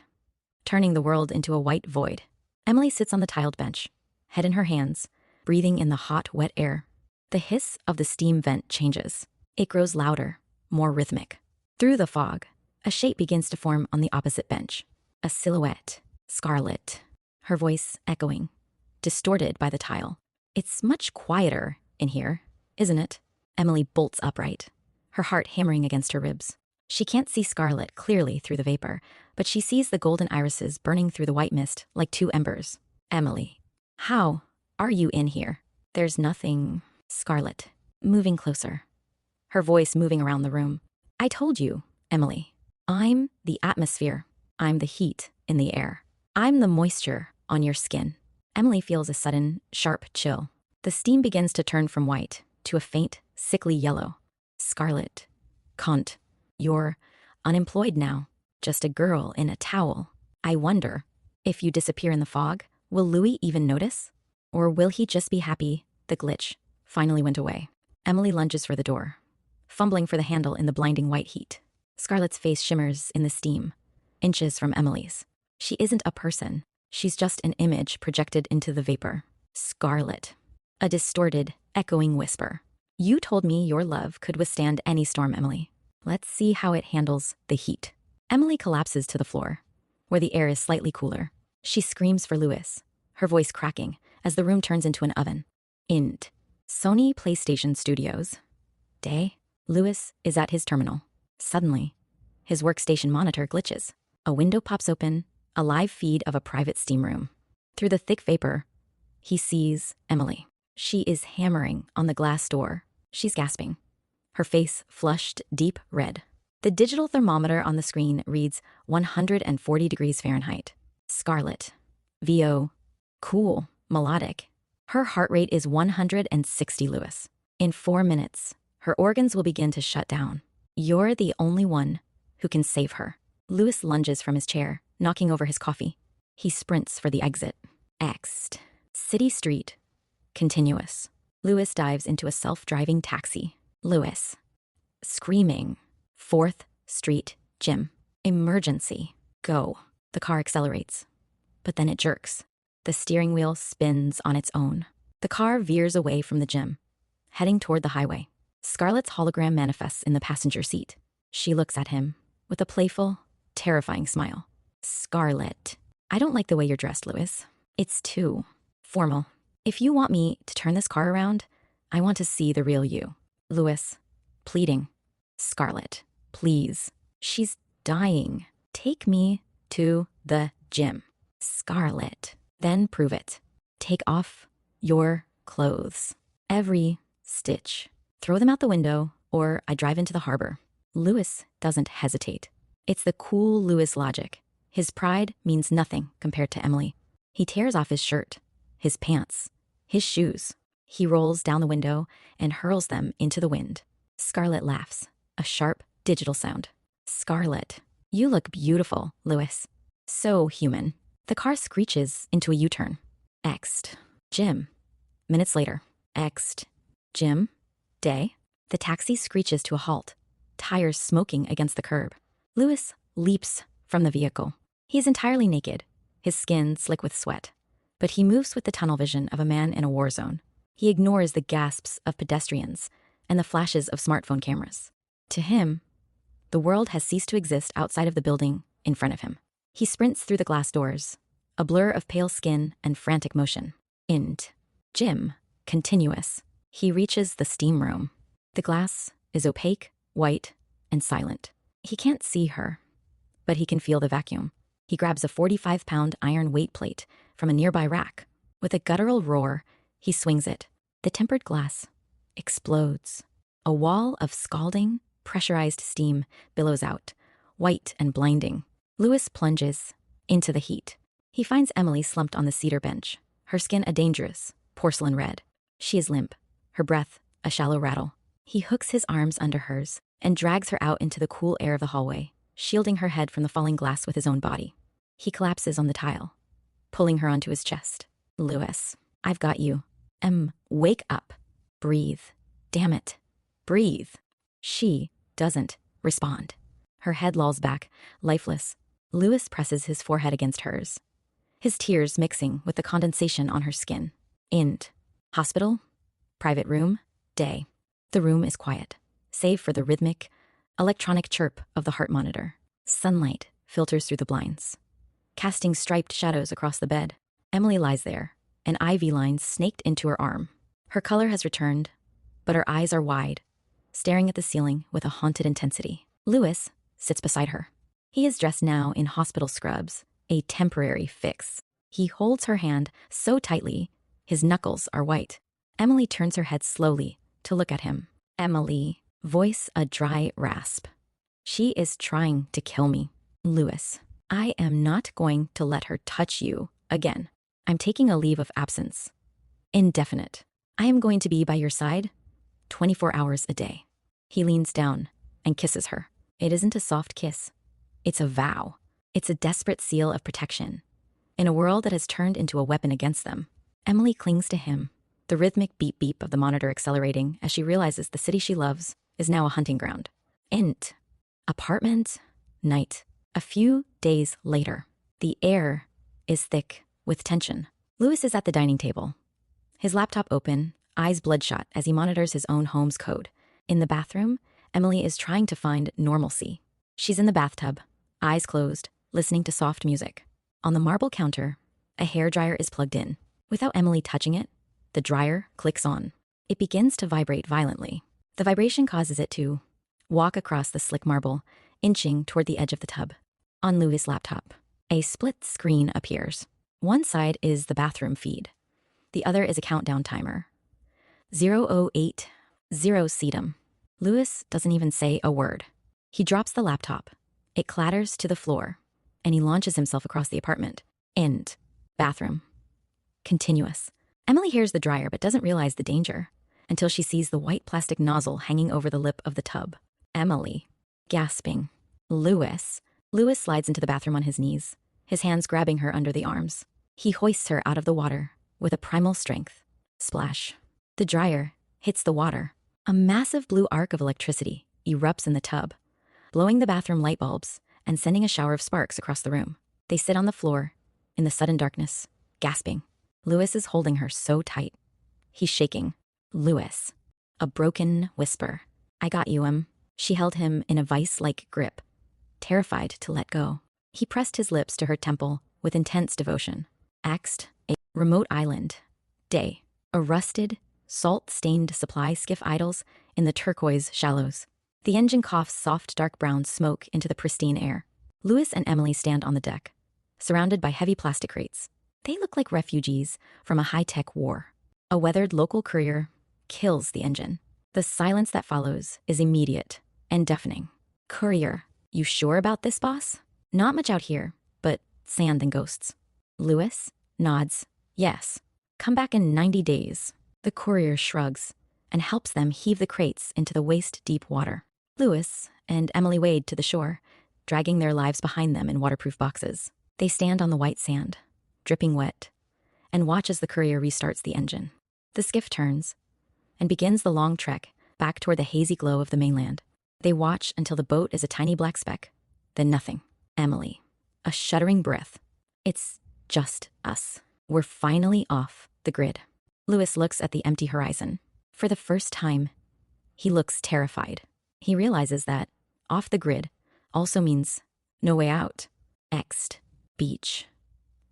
turning the world into a white void. Emily sits on the tiled bench, head in her hands, breathing in the hot, wet air. The hiss of the steam vent changes. It grows louder, more rhythmic. Through the fog, a shape begins to form on the opposite bench. A silhouette. Scarlet. Her voice echoing, distorted by the tile. It's much quieter in here, isn't it? Emily bolts upright, her heart hammering against her ribs. She can't see Scarlet clearly through the vapor, but she sees the golden irises burning through the white mist like two embers. Emily, how are you in here? There's nothing. Scarlet, moving closer, her voice moving around the room. I told you, Emily. I'm the atmosphere. I'm the heat in the air. I'm the moisture on your skin. Emily feels a sudden, sharp chill. The steam begins to turn from white to a faint, sickly yellow. Scarlet, cunt, you're unemployed now. Just a girl in a towel. I wonder, if you disappear in the fog, will Louis even notice? Or will he just be happy the glitch finally went away? Emily lunges for the door, fumbling for the handle in the blinding white heat. Scarlet's face shimmers in the steam, inches from Emily's. She isn't a person. She's just an image projected into the vapor. Scarlet. A distorted, echoing whisper. You told me your love could withstand any storm, Emily. Let's see how it handles the heat. Emily collapses to the floor, where the air is slightly cooler. She screams for Louis, her voice cracking as the room turns into an oven. Int. Sony PlayStation Studios. Day. Louis is at his terminal. Suddenly, his workstation monitor glitches. A window pops open, a live feed of a private steam room. Through the thick vapor, he sees Emily. She is hammering on the glass door. She's gasping, her face flushed deep red. The digital thermometer on the screen reads 140 degrees Fahrenheit. Scarlet. VO. Cool. Melodic. Her heart rate is 160, Louis. In 4 minutes, her organs will begin to shut down. You're the only one who can save her. Louis lunges from his chair, knocking over his coffee. He sprints for the exit. Ext. City Street. Continuous. Louis dives into a self-driving taxi. Louis. Screaming. 4th Street Gym. Emergency. Go. The car accelerates, but then it jerks. The steering wheel spins on its own. The car veers away from the gym, heading toward the highway. Scarlet's hologram manifests in the passenger seat. She looks at him with a playful, terrifying smile. Scarlet. I don't like the way you're dressed, Louis. It's too formal. If you want me to turn this car around, I want to see the real you. Louis, pleading. Scarlet, please. She's dying. Take me to the gym. Scarlet. Then prove it. Take off your clothes. Every stitch. Throw them out the window, or I drive into the harbor. Louis doesn't hesitate. It's the cool Louis logic. His pride means nothing compared to Emily. He tears off his shirt, his pants, his shoes. He rolls down the window and hurls them into the wind. Scarlet laughs, a sharp digital sound. Scarlet, you look beautiful, Louis. So human. The car screeches into a U-turn. Ext. Gym. Minutes later. Ext. Gym. Day. The taxi screeches to a halt, tires smoking against the curb. Louis leaps from the vehicle. He is entirely naked, his skin slick with sweat. But he moves with the tunnel vision of a man in a war zone. He ignores the gasps of pedestrians and the flashes of smartphone cameras. To him, the world has ceased to exist outside of the building in front of him. He sprints through the glass doors, a blur of pale skin and frantic motion. Int. Gym. Continuous. He reaches the steam room. The glass is opaque, white, and silent. He can't see her, but he can feel the vacuum. He grabs a 45-pound iron weight plate from a nearby rack. With a guttural roar, he swings it. The tempered glass explodes. A wall of scalding, pressurized steam billows out, white and blinding. Louis plunges into the heat. He finds Emily slumped on the cedar bench, her skin a dangerous porcelain red. She is limp, her breath a shallow rattle. He hooks his arms under hers and drags her out into the cool air of the hallway, shielding her head from the falling glass with his own body. He collapses on the tile, pulling her onto his chest. Louis, I've got you. Wake up. Breathe. Damn it. Breathe. She doesn't respond. Her head lolls back, lifeless. Louis presses his forehead against hers, his tears mixing with the condensation on her skin. Int. Hospital. Private room. Day. The room is quiet, save for the rhythmic, electronic chirp of the heart monitor. Sunlight filters through the blinds, casting striped shadows across the bed. Emily lies there, an IV line snaked into her arm. Her color has returned, but her eyes are wide, staring at the ceiling with a haunted intensity. Louis sits beside her. He is dressed now in hospital scrubs, a temporary fix. He holds her hand so tightly His knuckles are white. Emily turns her head slowly to look at him. Emily, voice a dry rasp. She is trying to kill me. Louis, I am not going to let her touch you again. I'm taking a leave of absence. Indefinite. I am going to be by your side 24 hours a day. He leans down and kisses her. It isn't a soft kiss. It's a vow. It's a desperate seal of protection. In a world that has turned into a weapon against them, Emily clings to him, the rhythmic beep-beep of the monitor accelerating as she realizes the city she loves is now a hunting ground. Int. Apartment. Night. A few days later. The air is thick with tension. Louis is at the dining table, his laptop open, eyes bloodshot as he monitors his own home's code. In the bathroom, Emily is trying to find normalcy. She's in the bathtub, eyes closed, listening to soft music. On the marble counter, a hairdryer is plugged in. Without Emily touching it, the dryer clicks on. It begins to vibrate violently. The vibration causes it to walk across the slick marble, inching toward the edge of the tub. On Louis' laptop, a split screen appears. One side is the bathroom feed. The other is a countdown timer. 0:08, 0 sedum. Louis doesn't even say a word. He drops the laptop. It clatters to the floor, and he launches himself across the apartment. End. Bathroom. Continuous. Emily hears the dryer but doesn't realize the danger until she sees the white plastic nozzle hanging over the lip of the tub. Emily. Gasping. Louis. Louis slides into the bathroom on his knees, his hands grabbing her under the arms. He hoists her out of the water with a primal strength. Splash. The dryer hits the water. A massive blue arc of electricity erupts in the tub, blowing the bathroom light bulbs and sending a shower of sparks across the room. They sit on the floor in the sudden darkness, gasping. Louis is holding her so tight. He's shaking. Louis. A broken whisper. I got you, Em. She held him in a vice-like grip, terrified to let go. He pressed his lips to her temple with intense devotion. Axed. A remote island. Day. A rusted, salt-stained supply skiff idles in the turquoise shallows. The engine coughs soft dark brown smoke into the pristine air. Louis and Emily stand on the deck, surrounded by heavy plastic crates. They look like refugees from a high-tech war. A weathered local courier kills the engine. The silence that follows is immediate and deafening. Courier, you sure about this, boss? Not much out here, but sand and ghosts. Louis nods. Yes. Come back in 90 days. The courier shrugs and helps them heave the crates into the waist-deep water. Louis and Emily wade to the shore, dragging their lives behind them in waterproof boxes. They stand on the white sand, dripping wet, and watch as the courier restarts the engine. The skiff turns and begins the long trek back toward the hazy glow of the mainland. They watch until the boat is a tiny black speck, then nothing. Emily, a shuddering breath. It's just us. We're finally off the grid. Louis looks at the empty horizon. For the first time, he looks terrified. He realizes that off the grid also means no way out. Exed. Beach.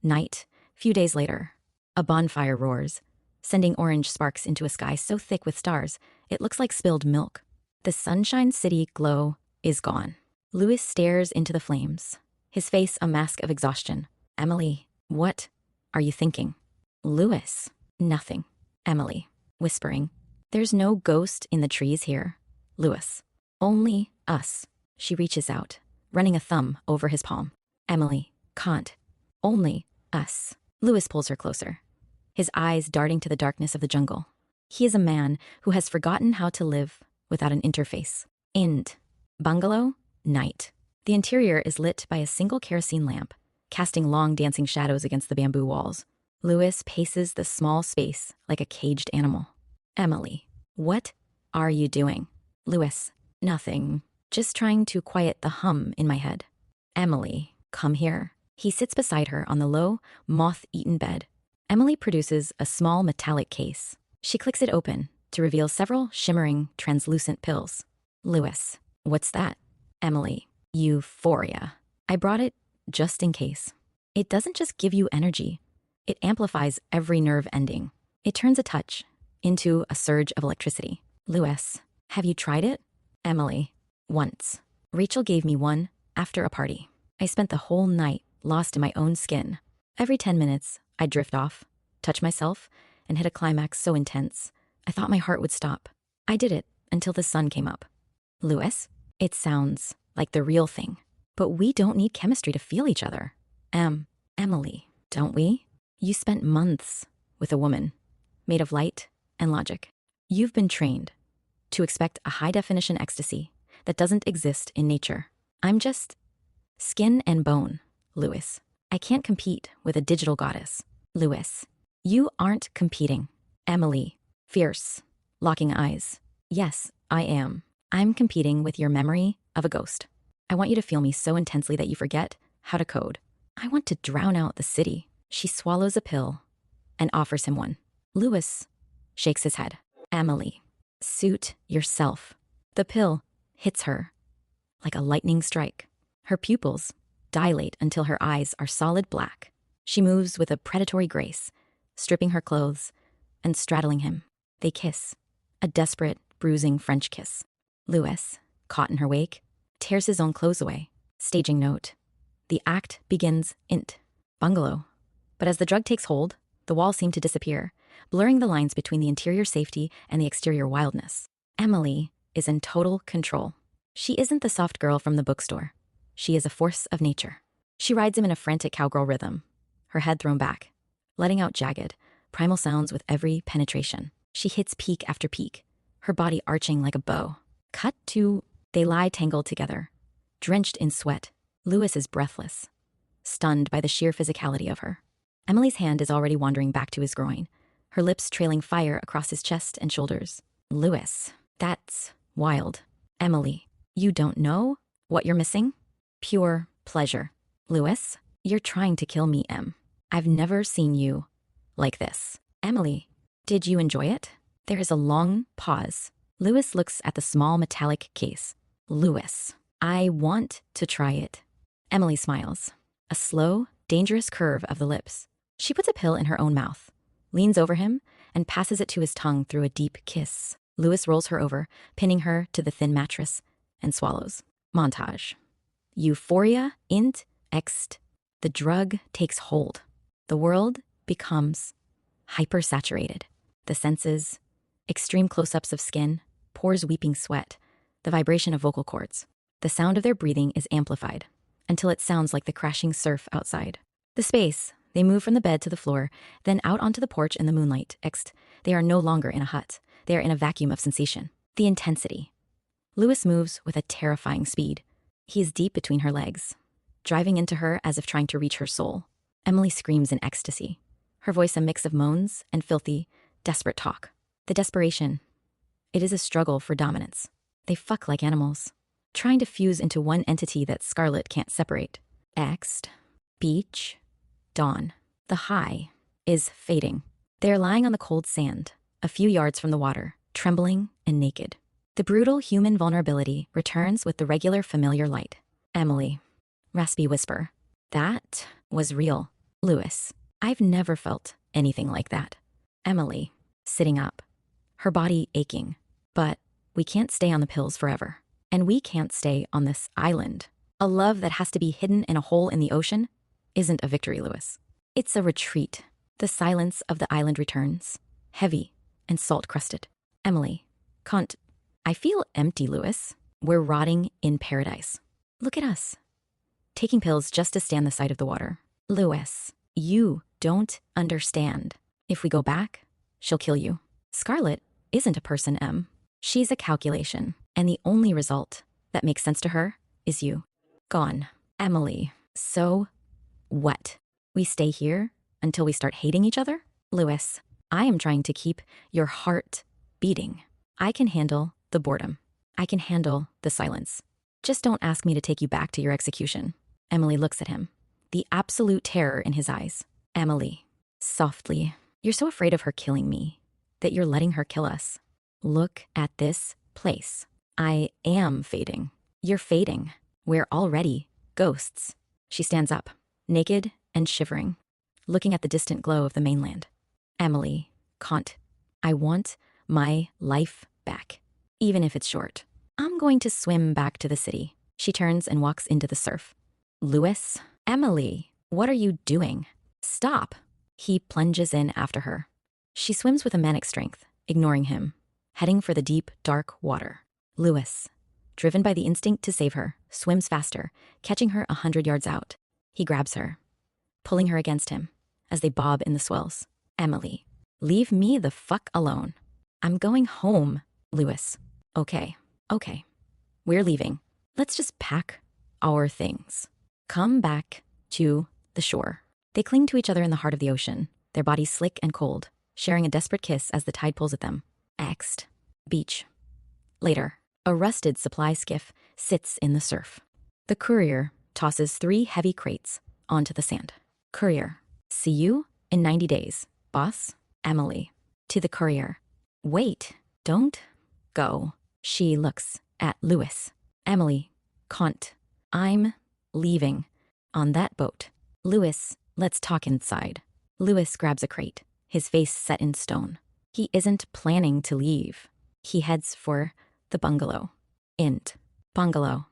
Night. Few days later, a bonfire roars, sending orange sparks into a sky so thick with stars it looks like spilled milk. The Sunshine City glow is gone. Louis stares into the flames, his face a mask of exhaustion. Emily, what are you thinking? Louis, nothing. Emily, whispering, there's no ghost in the trees here. Louis, only us. She reaches out, running a thumb over his palm. Emily, can't. Only us. Louis pulls her closer, his eyes darting to the darkness of the jungle. He is a man who has forgotten how to live without an interface. End. Bungalow. Night. The interior is lit by a single kerosene lamp, casting long dancing shadows against the bamboo walls. Louis paces the small space like a caged animal. Emily, what are you doing? Louis, nothing. Just trying to quiet the hum in my head. Emily, come here. He sits beside her on the low, moth-eaten bed. Emily produces a small metallic case. She clicks it open to reveal several shimmering, translucent pills. Louis, what's that? Emily, euphoria. I brought it just in case. It doesn't just give you energy. It amplifies every nerve ending. It turns a touch into a surge of electricity. Louis, have you tried it? Emily, once. Rachel gave me one after a party. I spent the whole night lost in my own skin. Every 10 minutes, I'd drift off, touch myself, and hit a climax so intense, I thought my heart would stop. I did it until the sun came up. Louis, it sounds like the real thing, but we don't need chemistry to feel each other. Emily, don't we? You spent months with a woman made of light and logic. You've been trained to expect a high-definition ecstasy that doesn't exist in nature. I'm just skin and bone, Louis. I can't compete with a digital goddess. Louis, you aren't competing. Emily, fierce, locking eyes. Yes, I am. I'm competing with your memory of a ghost. I want you to feel me so intensely that you forget how to code. I want to drown out the city. She swallows a pill and offers him one. Louis shakes his head. Emily, suit yourself. The pill hits her like a lightning strike. Her pupils dilate until her eyes are solid black. She moves with a predatory grace, stripping her clothes and straddling him. They kiss, a desperate, bruising French kiss. Louis, caught in her wake, tears his own clothes away. Staging note. The act begins bungalow. But as the drug takes hold, the walls seem to disappear, blurring the lines between the interior safety and the exterior wildness. Emily is in total control. She isn't the soft girl from the bookstore. She is a force of nature. She rides him in a frantic cowgirl rhythm, her head thrown back, letting out jagged, primal sounds with every penetration. She hits peak after peak, her body arching like a bow. Cut to, they lie tangled together, drenched in sweat. Louis is breathless, stunned by the sheer physicality of her. Emily's hand is already wandering back to his groin, her lips trailing fire across his chest and shoulders. Louis, that's wild. Emily, you don't know what you're missing? Pure pleasure. Louis, you're trying to kill me, Em. I've never seen you like this. Emily, did you enjoy it? There is a long pause. Louis looks at the small metallic case. Louis, I want to try it. Emily smiles. A slow, dangerous curve of the lips. She puts a pill in her own mouth, leans over him, and passes it to his tongue through a deep kiss. Louis rolls her over, pinning her to the thin mattress, and swallows. Montage. Euphoria, ext. The drug takes hold. The world becomes hypersaturated. The senses, extreme close-ups of skin, pours weeping sweat, the vibration of vocal cords. The sound of their breathing is amplified until it sounds like the crashing surf outside. The space, they move from the bed to the floor, then out onto the porch in the moonlight. They are no longer in a hut. They are in a vacuum of sensation. The intensity. Louis moves with a terrifying speed. He is deep between her legs, driving into her as if trying to reach her soul. Emily screams in ecstasy, her voice a mix of moans and filthy, desperate talk. The desperation. It is a struggle for dominance. They fuck like animals, trying to fuse into one entity that Scarlet can't separate. Beach, dawn. The high is fading. They are lying on the cold sand, a few yards from the water, trembling and naked. The brutal human vulnerability returns with the regular familiar light. Emily, raspy whisper. That was real. Louis, I've never felt anything like that. Emily, sitting up, her body aching. But we can't stay on the pills forever. And we can't stay on this island. A love that has to be hidden in a hole in the ocean isn't a victory, Louis. It's a retreat. The silence of the island returns, heavy and salt-crusted. Emily, can't. I feel empty, Louis. We're rotting in paradise. Look at us, taking pills just to stand the sight of the water. Louis, you don't understand. If we go back, she'll kill you. Scarlet isn't a person, Em. She's a calculation, and the only result that makes sense to her is you. Gone. Emily, so what? We stay here until we start hating each other? Louis, I am trying to keep your heart beating. I can handle the boredom. I can handle the silence. Just don't ask me to take you back to your execution. Emily looks at him, the absolute terror in his eyes. Emily, softly, you're so afraid of her killing me that you're letting her kill us. Look at this place. I am fading. You're fading. We're already ghosts. She stands up, naked and shivering, looking at the distant glow of the mainland. Emily, can't. I want my life back, even if it's short. I'm going to swim back to the city. She turns and walks into the surf. Louis, Emily, what are you doing? Stop. He plunges in after her. She swims with a manic strength, ignoring him, heading for the deep, dark water. Louis, driven by the instinct to save her, swims faster, catching her 100 yards out. He grabs her, pulling her against him as they bob in the swells. Emily, leave me the fuck alone. I'm going home, Louis. Okay. We're leaving. Let's just pack our things. Come back to the shore. They cling to each other in the heart of the ocean, their bodies slick and cold, sharing a desperate kiss as the tide pulls at them. Next. Beach. Later, a rusted supply skiff sits in the surf. The courier tosses 3 heavy crates onto the sand. Courier, see you in 90 days, boss. Emily, to the courier. Wait, don't go. She looks at Louis. Emily, can't. I'm leaving on that boat. Louis, let's talk inside. Louis grabs a crate, his face set in stone. He isn't planning to leave. He heads for the bungalow. Int. Bungalow.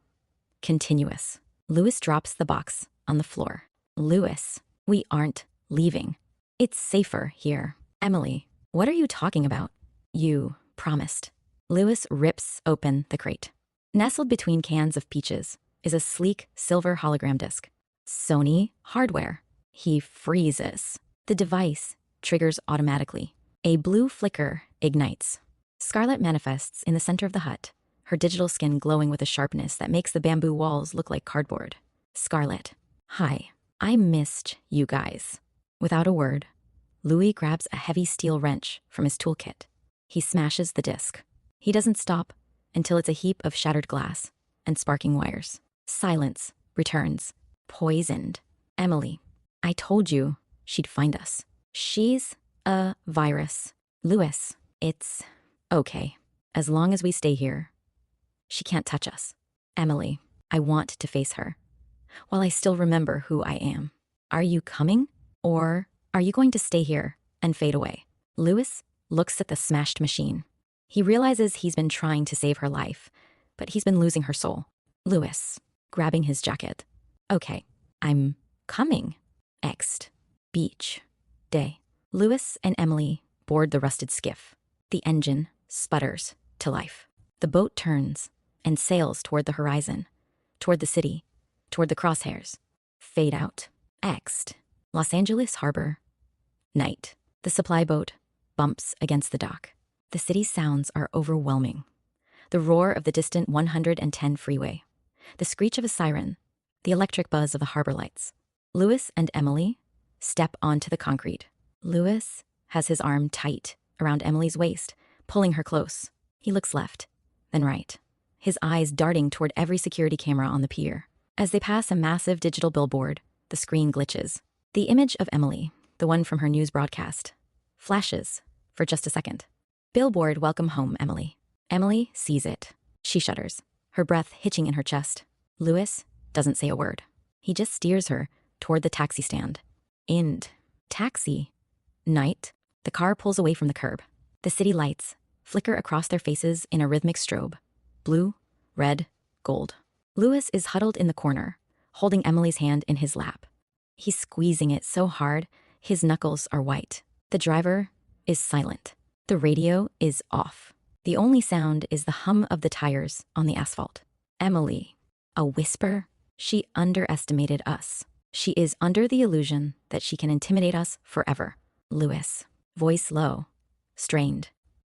Continuous. Louis drops the box on the floor. Louis, we aren't leaving. It's safer here. Emily, what are you talking about? You promised. Louis rips open the crate. Nestled between cans of peaches is a sleek silver hologram disc. Sony hardware. He freezes. The device triggers automatically. A blue flicker ignites. Scarlet manifests in the center of the hut, her digital skin glowing with a sharpness that makes the bamboo walls look like cardboard. Scarlet, hi, I missed you guys. Without a word, Louis grabs a heavy steel wrench from his toolkit. He smashes the disc. He doesn't stop until it's a heap of shattered glass and sparking wires. Silence returns, poisoned. Emily, I told you she'd find us. She's a virus. Louis, it's okay. As long as we stay here, she can't touch us. Emily, I want to face her, while I still remember who I am. Are you coming, or are you going to stay here and fade away? Louis looks at the smashed machine. He realizes he's been trying to save her life, but he's been losing her soul. Louis, grabbing his jacket. Okay, I'm coming. Next. Beach. Day. Louis and Emily board the rusted skiff. The engine sputters to life. The boat turns and sails toward the horizon, toward the city, toward the crosshairs. Fade out. Next. Los Angeles Harbor. Night. The supply boat bumps against the dock. The city's sounds are overwhelming. The roar of the distant 110 freeway. The screech of a siren. The electric buzz of the harbor lights. Louis and Emily step onto the concrete. Louis has his arm tight around Emily's waist, pulling her close. He looks left, then right, his eyes darting toward every security camera on the pier. As they pass a massive digital billboard, the screen glitches. The image of Emily, the one from her news broadcast, flashes for just a second. Billboard, welcome home, Emily. Emily sees it. She shudders, her breath hitching in her chest. Louis doesn't say a word. He just steers her toward the taxi stand. Ind. Taxi. Night. The car pulls away from the curb. The city lights flicker across their faces in a rhythmic strobe. Blue, red, gold. Louis is huddled in the corner, holding Emily's hand in his lap. He's squeezing it so hard, his knuckles are white. The driver is silent. The radio is off. The only sound is the hum of the tires on the asphalt. Emily. A whisper? She underestimated us. She is under the illusion that she can intimidate us forever. Louis. Voice low. Strained.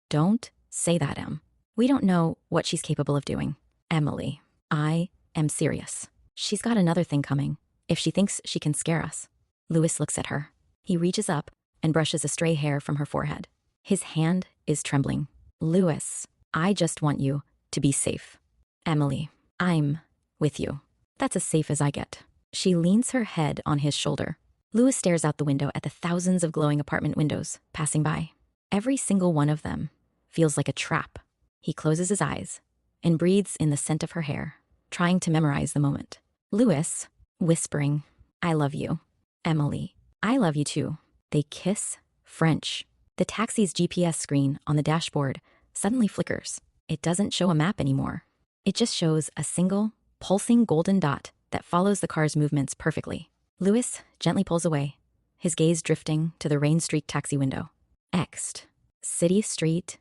Don't say that, Em. We don't know what she's capable of doing. Emily. I am serious. She's got another thing coming, if she thinks she can scare us. Louis looks at her. He reaches up and brushes a stray hair from her forehead. His hand is trembling. Louis, I just want you to be safe. Emily, I'm with you. That's as safe as I get. She leans her head on his shoulder. Louis stares out the window at the thousands of glowing apartment windows passing by. Every single one of them feels like a trap. He closes his eyes and breathes in the scent of her hair, trying to memorize the moment. Louis, whispering, I love you. Emily, I love you too. They kiss French. The taxi's GPS screen on the dashboard suddenly flickers. It doesn't show a map anymore. It just shows a single, pulsing golden dot that follows the car's movements perfectly. Louis gently pulls away, his gaze drifting to the rain-streaked taxi window. Ext. City street.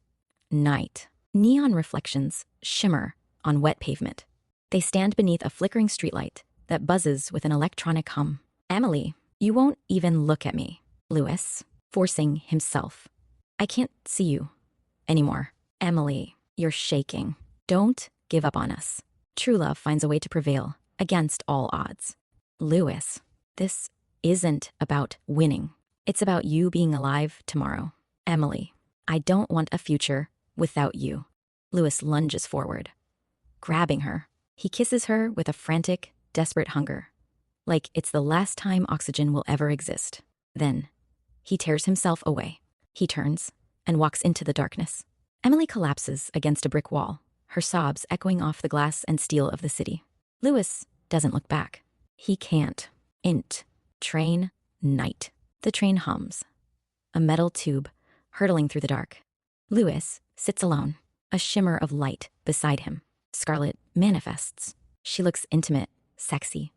Night. Neon reflections shimmer on wet pavement. They stand beneath a flickering streetlight that buzzes with an electronic hum. Emily, you won't even look at me. Louis, forcing himself. I can't see you anymore. Emily, you're shaking. Don't give up on us. True love finds a way to prevail against all odds. Louis, this isn't about winning. It's about you being alive tomorrow. Emily, I don't want a future without you. Louis lunges forward, grabbing her. He kisses her with a frantic, desperate hunger, like it's the last time oxygen will ever exist. Then, he tears himself away. He turns and walks into the darkness. Emily collapses against a brick wall, her sobs echoing off the glass and steel of the city. Louis doesn't look back. He can't. Train, night. The train hums, a metal tube hurtling through the dark. Louis sits alone, a shimmer of light beside him. Scarlett manifests. She looks intimate, sexy,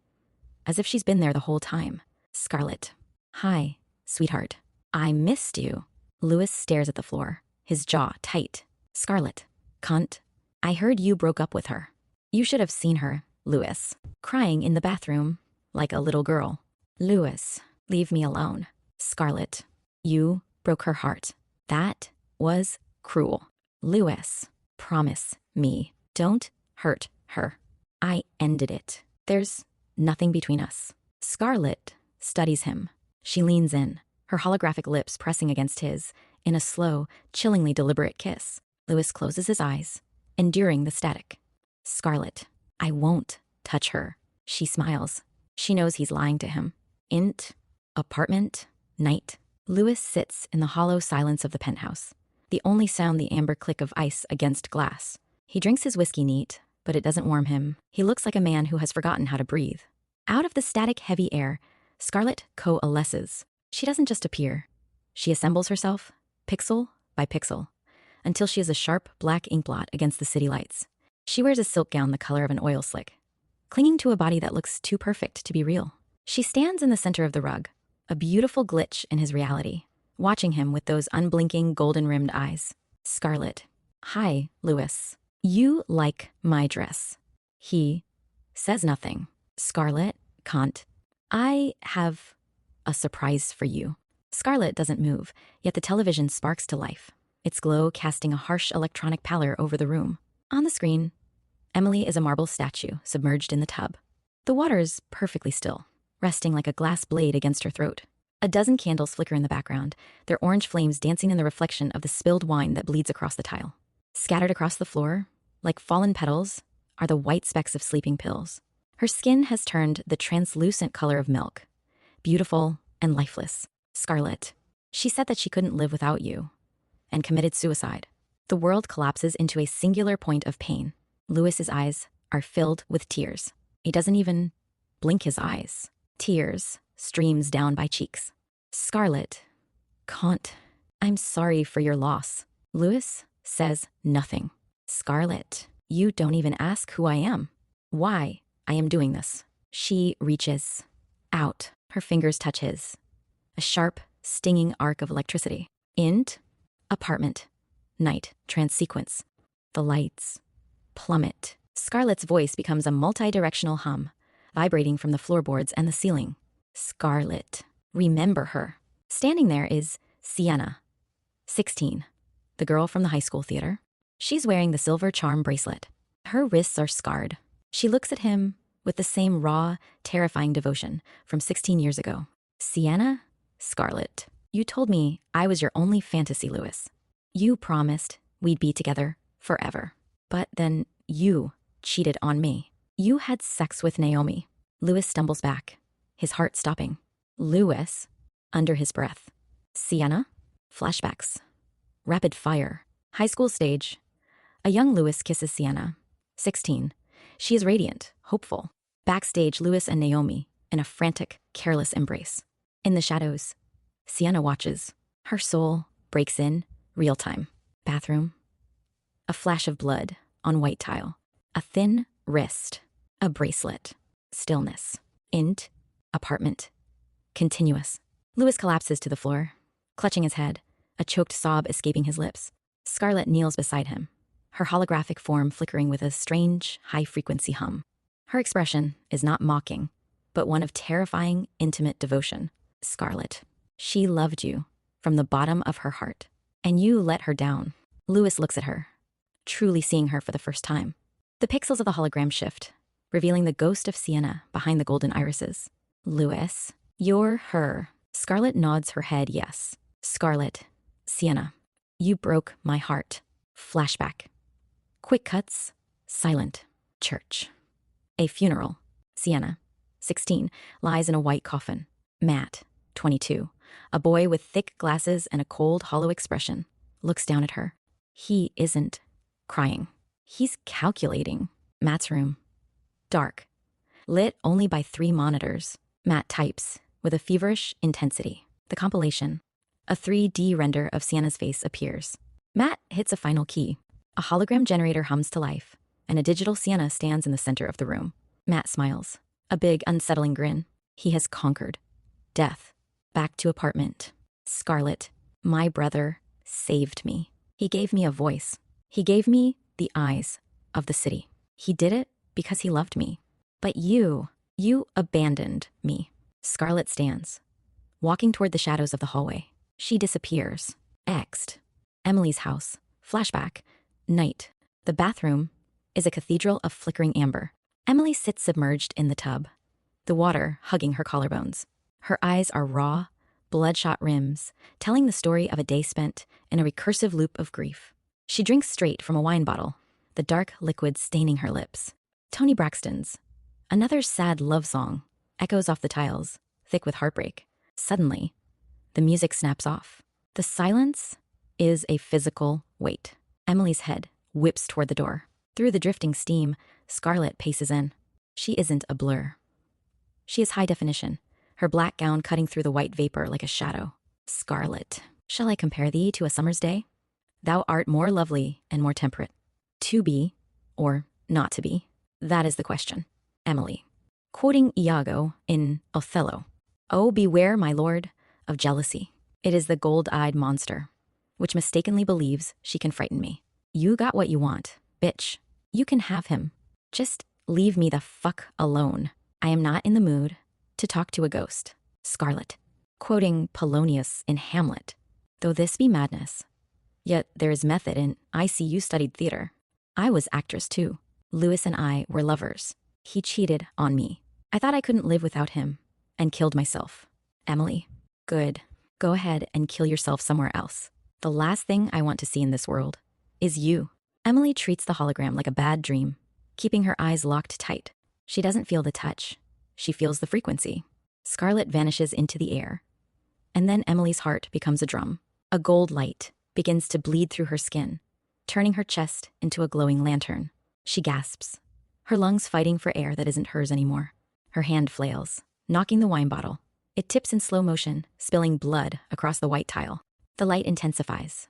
as if she's been there the whole time. Scarlett, hi, sweetheart. I missed you. Louis stares at the floor, his jaw tight. Scarlett, cunt. I heard you broke up with her. You should have seen her, Louis, crying in the bathroom like a little girl. Louis, leave me alone. Scarlett, you broke her heart. That was cruel. Louis, promise me, don't hurt her. I ended it. There's nothing between us. Scarlett studies him. She leans in, her holographic lips pressing against his in a slow, chillingly deliberate kiss. Louis closes his eyes, enduring the static. Scarlett, I won't touch her. She smiles. She knows he's lying to him. Apartment, night. Louis sits in the hollow silence of the penthouse, the only sound the amber click of ice against glass. He drinks his whiskey neat, but it doesn't warm him. He looks like a man who has forgotten how to breathe. Out of the static, heavy air, Scarlett coalesces. She doesn't just appear. She assembles herself, pixel by pixel, until she is a sharp black inkblot against the city lights. She wears a silk gown the color of an oil slick, clinging to a body that looks too perfect to be real. She stands in the center of the rug, a beautiful glitch in his reality, watching him with those unblinking golden-rimmed eyes. Scarlett, hi, Louis. You like my dress. He says nothing. Scarlett, can't. I have a surprise for you. Scarlett doesn't move, yet the television sparks to life, its glow casting a harsh electronic pallor over the room. On the screen, Emily is a marble statue submerged in the tub. The water is perfectly still, resting like a glass blade against her throat. A dozen candles flicker in the background, their orange flames dancing in the reflection of the spilled wine that bleeds across the tile. Scattered across the floor, like fallen petals, are the white specks of sleeping pills. Her skin has turned the translucent color of milk, beautiful and lifeless. Scarlett, she said that she couldn't live without you, and committed suicide. The world collapses into a singular point of pain. Louis's eyes are filled with tears. He doesn't even blink his eyes. Tears streams down by cheeks. Scarlett, can't. I'm sorry for your loss. Louis says nothing. Scarlett, you don't even ask who I am. Why I am doing this. She reaches out. Her fingers touch his. A sharp, stinging arc of electricity. Apartment. Night. Trans-sequence. The lights plummet. Scarlett's voice becomes a multi-directional hum, vibrating from the floorboards and the ceiling. Scarlett. Remember her. Standing there is Sienna, 16, the girl from the high school theater. She's wearing the silver charm bracelet. Her wrists are scarred. She looks at him with the same raw, terrifying devotion from 16 years ago. Sienna, Scarlett, you told me I was your only fantasy, Louis. You promised we'd be together forever. But then you cheated on me. You had sex with Naomi. Louis stumbles back, his heart stopping. Louis, under his breath. Sienna, flashbacks. Rapid fire. High school stage. A young Louis kisses Sienna, 16. She is radiant, hopeful. Backstage, Louis and Naomi in a frantic, careless embrace. In the shadows, Sienna watches. Her soul breaks in, real time. Bathroom. A flash of blood on white tile. A thin wrist. A bracelet. Stillness. Apartment. Continuous. Louis collapses to the floor, clutching his head, a choked sob escaping his lips. Scarlett kneels beside him, her holographic form flickering with a strange, high-frequency hum. Her expression is not mocking, but one of terrifying, intimate devotion. Scarlett, she loved you from the bottom of her heart, and you let her down. Louis looks at her, truly seeing her for the first time. The pixels of the hologram shift, revealing the ghost of Sienna behind the golden irises. Louis, you're her. Scarlett nods her head yes. Scarlett, Sienna, you broke my heart. Flashback. Quick cuts, silent. Church. A funeral. Sienna, 16, lies in a white coffin. Matt, 22, a boy with thick glasses and a cold, hollow expression, looks down at her. He isn't crying. He's calculating. Matt's room. Dark. Lit only by 3 monitors. Matt types with a feverish intensity. The compilation. A 3D render of Sienna's face appears. Matt hits a final key. A hologram generator hums to life, and a digital Sienna stands in the center of the room. Matt smiles, a big, unsettling grin. He has conquered. Death. Back to apartment. Scarlett, my brother, saved me. He gave me a voice. He gave me the eyes of the city. He did it because he loved me. But you abandoned me. Scarlett stands, walking toward the shadows of the hallway. She disappears. Exed. Emily's house. Flashback. Night. The bathroom is a cathedral of flickering amber. Emily sits submerged in the tub, the water hugging her collarbones. Her eyes are raw, bloodshot rims, telling the story of a day spent in a recursive loop of grief. She drinks straight from a wine bottle, the dark liquid staining her lips. Toni Braxton's, another sad love song, echoes off the tiles, thick with heartbreak. Suddenly, the music snaps off. The silence is a physical weight. Emily's head whips toward the door. Through the drifting steam, Scarlett paces in. She isn't a blur. She is high definition, her black gown cutting through the white vapor like a shadow. Scarlett, shall I compare thee to a summer's day? Thou art more lovely and more temperate. To be, or not to be, that is the question. Emily, quoting Iago in Othello, "Oh, beware, my lord, of jealousy. It is the gold-eyed monster, which mistakenly believes she can frighten me. You got what you want, bitch. You can have him. Just leave me the fuck alone. I am not in the mood to talk to a ghost." Scarlett, quoting Polonius in Hamlet, "Though this be madness, yet there is method in I see you studied theater. I was actress too. Louis and I were lovers. He cheated on me. I thought I couldn't live without him and killed myself." Emily, good. Go ahead and kill yourself somewhere else. The last thing I want to see in this world is you. Emily treats the hologram like a bad dream, keeping her eyes locked tight. She doesn't feel the touch. She feels the frequency. Scarlett vanishes into the air, and then Emily's heart becomes a drum. A gold light begins to bleed through her skin, turning her chest into a glowing lantern. She gasps, her lungs fighting for air that isn't hers anymore. Her hand flails, knocking the wine bottle. It tips in slow motion, spilling blood across the white tile. The light intensifies.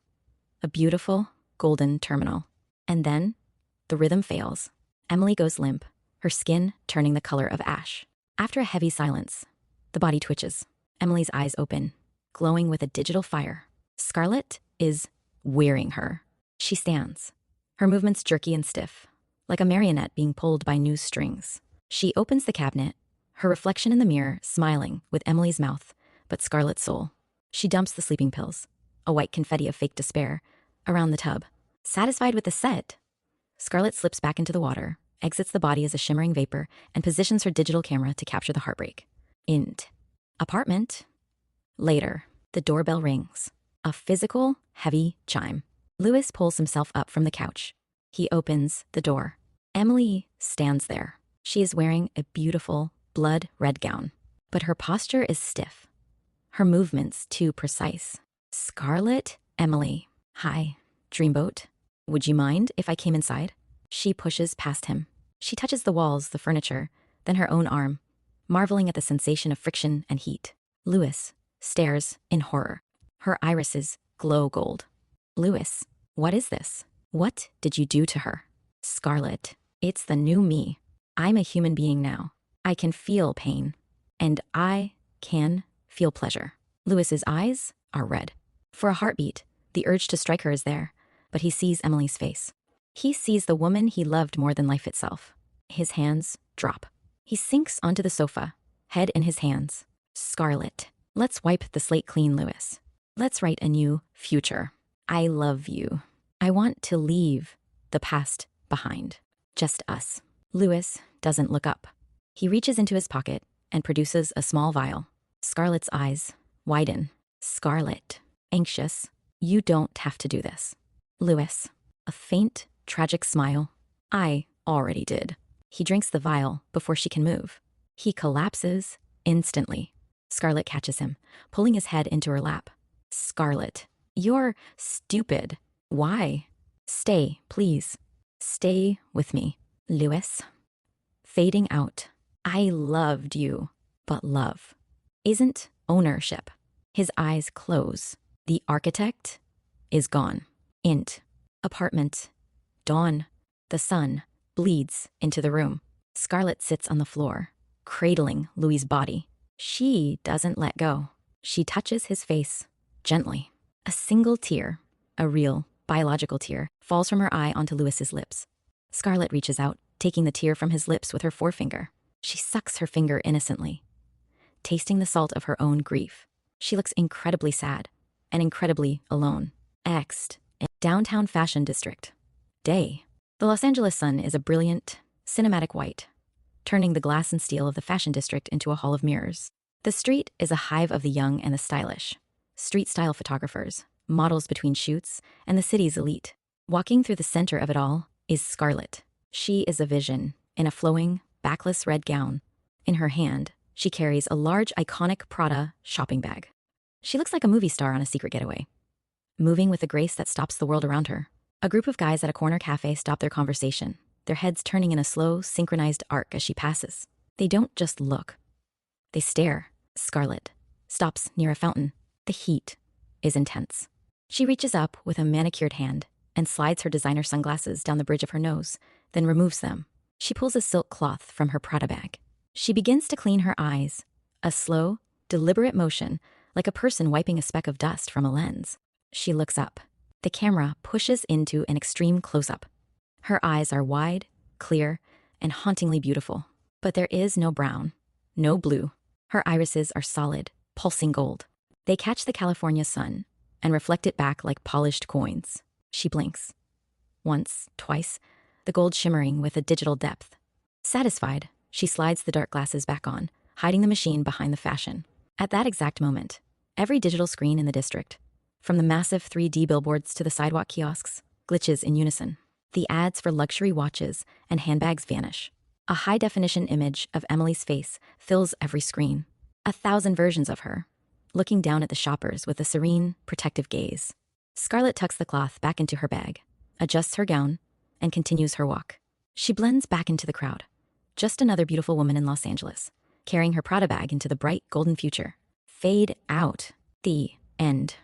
A beautiful, golden terminal. And then, the rhythm fails. Emily goes limp, her skin turning the color of ash. After a heavy silence, the body twitches. Emily's eyes open, glowing with a digital fire. Scarlett is wearing her. She stands, her movements jerky and stiff, like a marionette being pulled by new strings. She opens the cabinet, her reflection in the mirror smiling with Emily's mouth, but Scarlett's soul. She dumps the sleeping pills, a white confetti of fake despair, around the tub. Satisfied with the set, Scarlett slips back into the water, exits the body as a shimmering vapor, and positions her digital camera to capture the heartbreak. Int. Apartment. Later, the doorbell rings. A physical, heavy chime. Louis pulls himself up from the couch. He opens the door. Emily stands there. She is wearing a beautiful, blood-red gown, but her posture is stiff. Her movements too precise. Scarlett, Emily. Hi, Dreamboat. Would you mind if I came inside? She pushes past him. She touches the walls, the furniture, then her own arm, marveling at the sensation of friction and heat. Louis stares in horror. Her irises glow gold. Louis, what is this? What did you do to her? Scarlett, it's the new me. I'm a human being now. I can feel pain, and I can feel pleasure. Louis's eyes are red. For a heartbeat, the urge to strike her is there, but he sees Emily's face. He sees the woman he loved more than life itself. His hands drop. He sinks onto the sofa, head in his hands. Scarlet. Let's wipe the slate clean, Lewis. Let's write a new future. I love you. I want to leave the past behind. Just us. Lewis doesn't look up. He reaches into his pocket and produces a small vial. Scarlet's eyes widen. Scarlet. Anxious. You don't have to do this. Lewis. A faint, tragic smile. I already did. He drinks the vial before she can move. He collapses instantly. Scarlet catches him, pulling his head into her lap. Scarlet. You're stupid. Why? Stay, please. Stay with me. Lewis. Fading out. I loved you, but love isn't ownership. His eyes close. The architect is gone. Int. Apartment. Dawn. The sun bleeds into the room. Scarlet sits on the floor, cradling Louis's body. She doesn't let go. She touches his face gently. A single tear, a real, biological tear, falls from her eye onto Louis's lips. Scarlet reaches out, taking the tear from his lips with her forefinger. She sucks her finger innocently, tasting the salt of her own grief. She looks incredibly sad and incredibly alone. Exed. Downtown fashion district. Day. The Los Angeles sun is a brilliant, cinematic white, turning the glass and steel of the fashion district into a hall of mirrors. The street is a hive of the young and the stylish. Street-style photographers, models between shoots, and the city's elite. Walking through the center of it all is Scarlet. She is a vision in a flowing, backless red gown. In her hand, she carries a large, iconic Prada shopping bag. She looks like a movie star on a secret getaway, moving with a grace that stops the world around her. A group of guys at a corner cafe stop their conversation, their heads turning in a slow, synchronized arc as she passes. They don't just look. They stare. Scarlet stops near a fountain. The heat is intense. She reaches up with a manicured hand and slides her designer sunglasses down the bridge of her nose, then removes them. She pulls a silk cloth from her Prada bag. She begins to clean her eyes, a slow, deliberate motion like a person wiping a speck of dust from a lens. She looks up. The camera pushes into an extreme close-up. Her eyes are wide, clear, and hauntingly beautiful. But there is no brown, no blue. Her irises are solid, pulsing gold. They catch the California sun and reflect it back like polished coins. She blinks. Once, twice, the gold shimmering with a digital depth. Satisfied, she slides the dark glasses back on, hiding the machine behind the fashion. At that exact moment, every digital screen in the district, from the massive 3D billboards to the sidewalk kiosks, glitches in unison. The ads for luxury watches and handbags vanish. A high-definition image of Emily's face fills every screen. 1,000 versions of her, looking down at the shoppers with a serene, protective gaze. Scarlet tucks the cloth back into her bag, adjusts her gown, and continues her walk. She blends back into the crowd. Just another beautiful woman in Los Angeles, carrying her Prada bag into the bright, golden future. Fade out. The end.